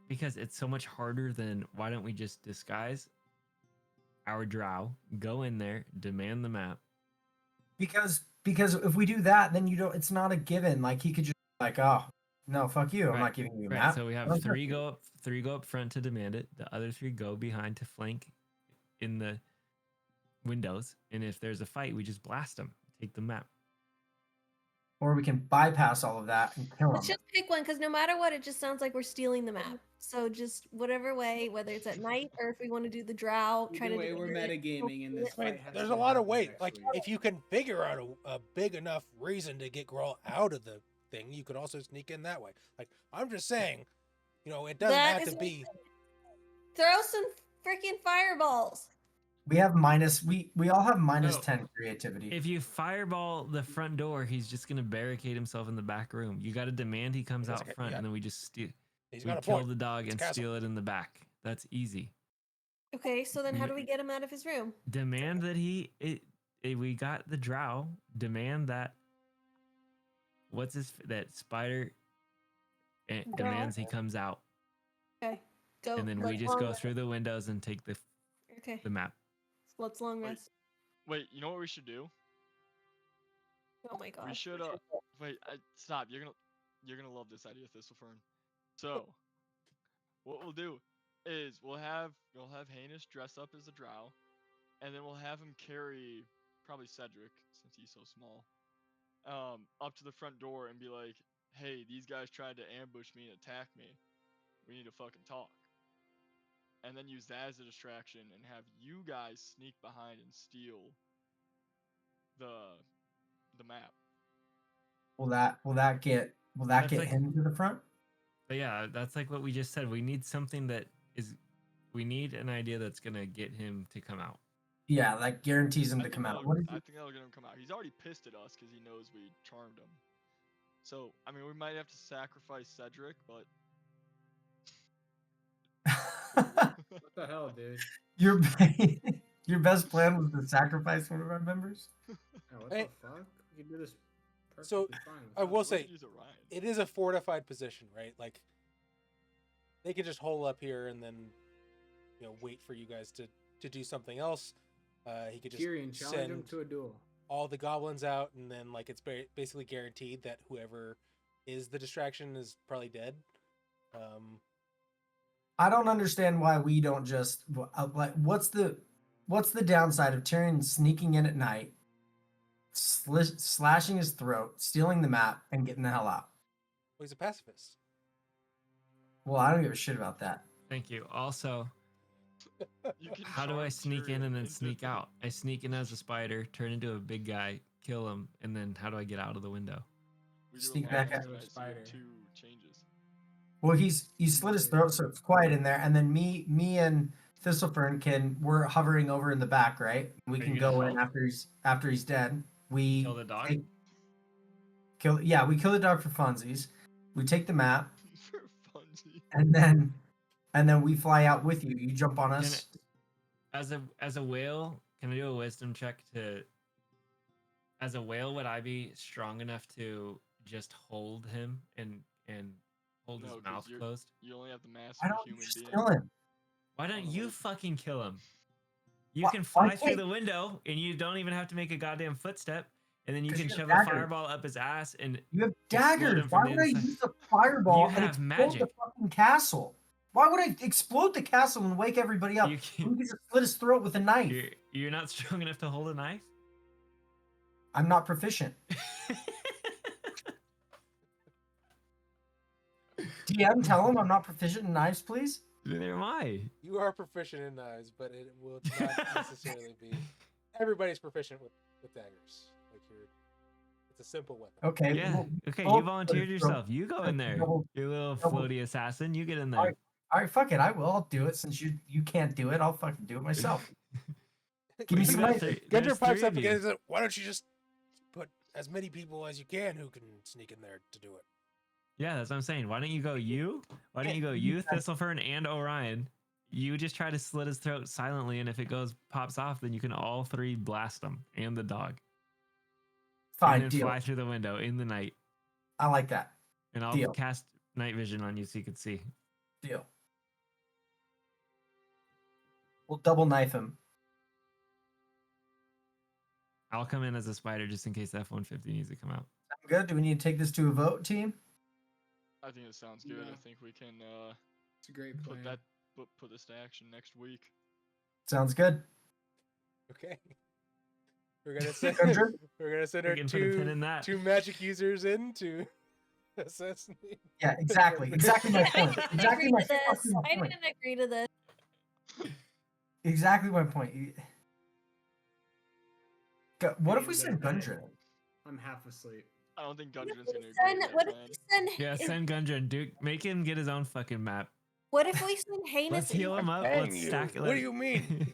because it's so much harder than why don't we just disguise our drow, go in there, demand the map. Because if we do that, then it's not a given. Like he could just like, oh no, fuck you. I'm Right, not giving you a Right, map. so we I have don't three care. go up front to demand it. The other three go behind to flank in the windows, and if there's a fight, we just blast them, take the map. Or we can bypass all of that and kill Let's him. just pick one because no matter what, it just sounds like we're stealing the map. So just whatever way, whether it's at night or if we want to do the drow, try Either to way, do we're it. metagaming and this I mean, fight has there's to a lot of happen ways. next Like, week. if you can figure out a big enough reason to get Grawl out of the thing, you could also sneak in that way. Like, I'm just saying, it doesn't That have is to be. Throw some freaking fireballs. We have we all have minus No. 10 creativity. If you fireball the front door, he's just gonna barricade himself in the back room. You got to demand he comes That's out okay, front, yeah. and then we just steal. He's We got a kill point. the dog It's and castle. steal it in the back. That's easy. Okay, so then how do we get him out of his room? Demand that we got the drow. Demand that. That spider? Demands he comes out, Okay, go. and then we let's just long go rest. through the windows and take Okay, the map. let's long rest. Wait, you know what we should do? Oh my god. We should wait. Stop. You're gonna love this idea, Thistlefern. So, what we'll do is we'll have Heinous dress up as a drow, and then we'll have him carry probably Cedric since he's so small, up to the front door and be like, "Hey, these guys tried to ambush me and attack me. We need to fucking talk." And then use that as a distraction and have you guys sneak behind and steal the map. Will that get That's like- him to the front? But yeah, that's like what we just said. We need something we need an idea that's gonna get him to come out. Yeah, like guarantees him I to think come out. that'll- What is I think that'll get him to come out. He's already pissed at us because he knows we charmed him. So, I mean, we might have to sacrifice Cedric, but What the hell, dude? you're Your best plan was to sacrifice one of our members? Oh, what Hey. the fuck? We can do this So, perfectly fine. I will We say, could use Orion. it is a fortified position, right? Like, they could just hole up here and then, wait for you guys to do something else. He could just Tyrion, challenge him send to a duel. all the goblins out, and then like it's basically guaranteed that whoever is the distraction is probably dead. I don't understand why we don't just like. What's the downside of Tyrion sneaking in at night, slashing his throat, stealing the map, and getting the hell out? Well, he's a pacifist. Well, I don't give a shit about that. Thank you. Also, You can how do I charm sneak in Tyrion and then into- sneak out? I sneak in as a spider, turn into a big guy, kill him, and then how do I get out of the window? We do a Sneak long back rest out. tonight, so you have 2 changes. Well, you slit his throat, so it's quiet in there, and then me and Thistlefern we're hovering over in the back, right? We Are can you gonna go in help? after he's dead. We Kill the dog? we kill the dog for funsies. We take the map, For funsies. and then we fly out with you. You jump on us. As a whale, can I do a wisdom check to? As a whale, would I be strong enough to just hold him and hold No, his 'cause mouth you're- closed? You only have the mass Why of a don't you human just being. kill him? Why don't you Wait. fucking kill him? You Why- can why fly through can't- the window, and you don't even have to make a goddamn footstep, and then you 'Cause can you have shove a daggers. fireball up his ass, and You have Explode daggers. him Why from would I inside. use a fireball You and have explode magic. the fucking castle? Why would I explode the castle and wake everybody up? You We can, can just slit his throat with a knife. you're not strong enough to hold a knife. I'm not proficient. DM, tell him I'm not proficient in knives, please. Neither am I. You are proficient in knives, but it will not necessarily be. Everybody's proficient with daggers. Like it's a simple weapon. Okay. Yeah. well, Okay, both you volunteered slit his yourself. throat. You go in there. Double- You little double- floaty assassin. You get in All there. right, fuck it. I will. I'll do it since you can't do it. I'll fucking do it myself. Give me You some got knife. three- Gunter there's pipes three up of you. again. And says, why don't you just put as many people as you can who can sneak in there to do it? Yeah, that's what I'm saying. Why don't you go you? Why don't you go you, Thistlefern, and Orion? You just try to slit his throat silently, and if it pops off, then you can all 3 blast him and the dog. Fine, and then deal. fly through the window in the night. I like that. And I'll Deal. cast night vision on you so you can see. Deal. We'll double knife him. I'll come in as a spider just in case F-150 needs to come out. Sound good? Do we need to take this to a vote, team? I think it sounds good. Yeah. I think we can It's a great plan. put this to action next week. Sounds good. Okay. We're gonna send Gunter? we're gonna send We our can put a pin in that. 2 magic users in to assassinate. Yeah, exactly. Exactly my I point. didn't Exactly agree my to this. fucking I point. didn't agree to this. Exactly my point. What if we Damn, send that's Gundren? I'm half asleep. I don't think What if Gundren's we gonna agree send? with that What if plan. we send? Yeah, send Gundren. Duke, make him get his own fucking map. What if we send heinous? Let's heal him up. paying Let's you. stack it. What do you mean?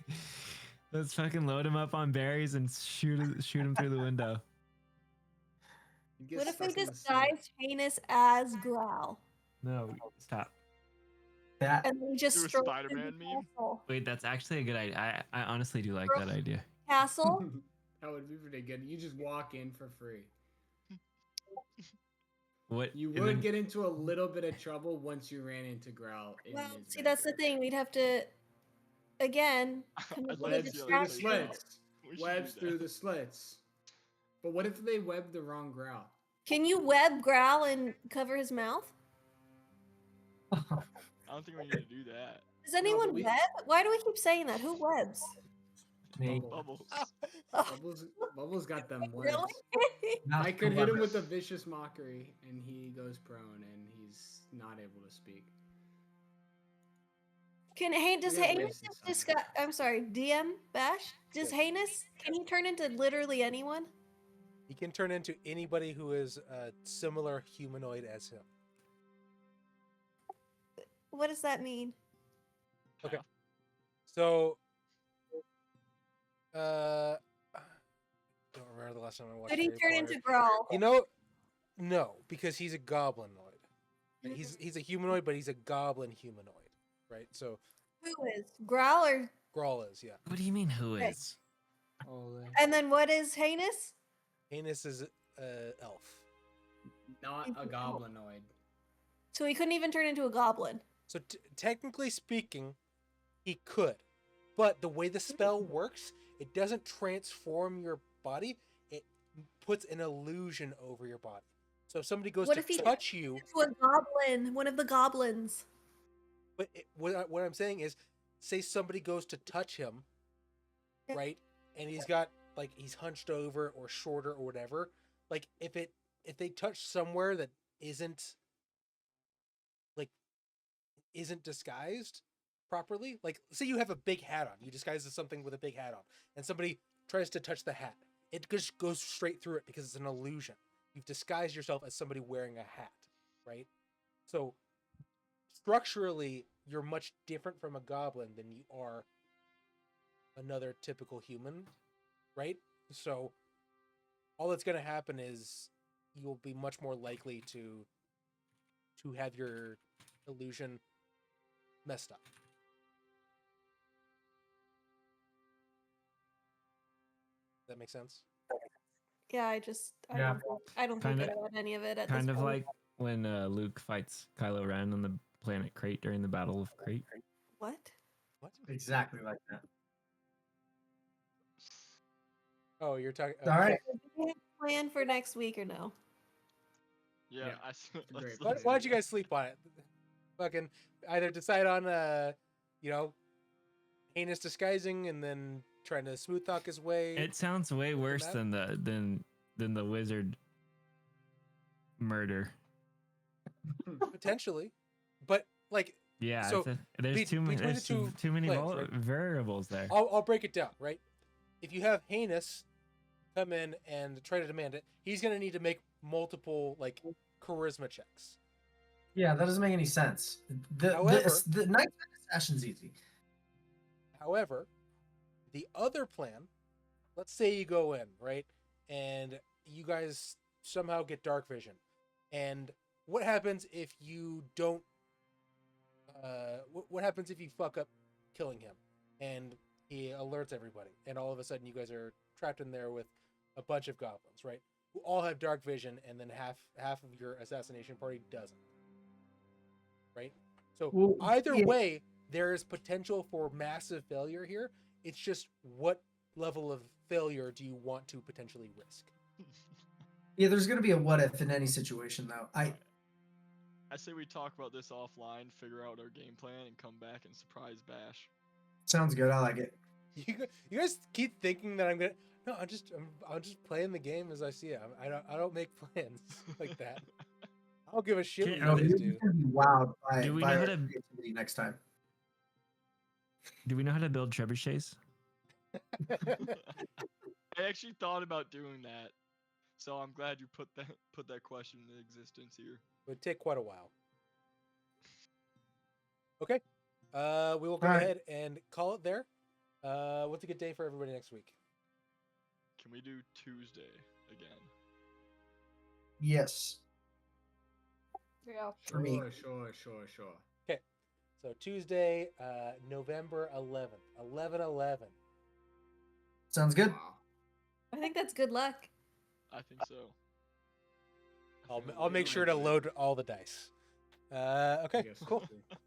Let's fucking load him up on berries and shoot him through the window. You get What if we stuck in the disguise heinous as Growl No, stop. That and we just Do a stroll through Spider-Man the meme? castle? Wait, that's actually a good idea. I honestly do like that idea. Castle. snake. That would be pretty good. You just walk in for free. What? You and would then- get into a little bit of trouble once you ran into Growl. In Well, his see, that's the backyard. thing. We'd have to, again, come I'd up like with to a see how Through the they play it distraction. out. slits. We should Webs do through that. the slits. But what if they web the wrong Growl? Can you web Growl and cover his mouth? I don't think we need to do that. Does anyone we- web? Why do we keep saying that? Who webs? me. Bubbles. Bubbles got them webs. Really? Not I could hit him clever. with a vicious mockery, and he goes prone, and he's not able to speak. Does We have Heinous ways to just solve discuss? I'm sorry, DM Bash. Does Heinous can he turn into literally anyone? He can turn into anybody who is a similar humanoid as him. What does that mean? Okay. So, don't remember the last time I watched. Could he Harry turn Potter. into Growl? You know, no, because he's a goblinoid. He's a humanoid, but he's a goblin humanoid, right? So Who is Growl Grawl is, yeah. What do you mean? Who Okay. is? And then what is heinous? Heinous is elf. Not a goblinoid. So he couldn't even turn into a goblin. So technically speaking, he could, but the way the spell works, it doesn't transform your body. It puts an illusion over your body. So if somebody goes What to if he touch you, to a goblin? One of the goblins. but what I'm saying is, say somebody goes to touch him, Yeah. right? And he's got like he's hunched over or shorter or whatever. Like if they touch somewhere that isn't disguised properly, like say you have a big hat on, you disguise as something with a big hat on, and somebody tries to touch the hat, it just goes straight through it because it's an illusion. You've disguised yourself as somebody wearing a hat, right? So structurally, you're much different from a goblin than you are another typical human, right? So all that's going to happen is you'll be much more likely to have your illusion messed up. Does that make sense? Yeah, I Yeah. don't think I Kinda- got any of it at Kind this of point. like when Luke fights Kylo Ren on the planet Crate during the Battle of Crate. What? What? Exactly like that. Oh, you're talking. All right. Do you have a plan for next week or no? Yeah, Yeah, let's, great Why plan. don't you guys sleep on it? Fucking either decide on heinous disguising and then trying to smooth talk his way. It sounds way With the worse map? than the wizard murder. Potentially, but like Yeah, So, there's too many between the two too many plans, right? variables there. I'll break it down, right? If you have heinous come in and try to demand it, he's gonna need to make multiple like charisma checks. Yeah, that doesn't make any sense. However- The night assassin's easy. However, the other plan, let's say you go in, right? And you guys somehow get dark vision. And what happens if you don't what happens if you fuck up killing him and he alerts everybody and all of a sudden you guys are trapped in there with a bunch of goblins, right? Who all have dark vision and then half of your assassination party doesn't. Right? So Well, either yeah. way, there is potential for massive failure here. It's just what level of failure do you want to potentially risk? Yeah, there's gonna be a what if in any situation though. I say we talk about this offline, figure out our game plan, and come back and surprise Bash. Sounds good. I like it. You guys keep thinking that I'm gonna. No, I'm just playing the game as I see it. I don't make plans like that. I don't give a shit what Okay, you No, guys you're do. gonna be wowed by, Do we by know our how to- creativity next time. Do we know how to build trebuchets? I actually thought about doing that, so I'm glad you put that question into existence here. It would take quite a while. Okay. We will go All right. ahead and call it there. What's a good day for everybody next week? Can we do Tuesday again? Yes, Yeah. for me. Sure. So Tuesday, November 11th, 11/11. Sounds good. Wow. I think that's good luck. I think so. I'll make sure to load all the dice. Okay, Yes, cool. sure.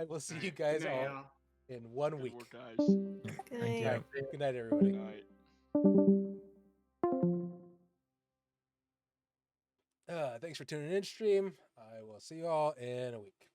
I will see you Alright, guys good night, all y'all. in 1 Good week. work, guys. Good Thank night. you. Good night, everybody. Good night. Thanks for tuning in, stream. I will see you all in a week.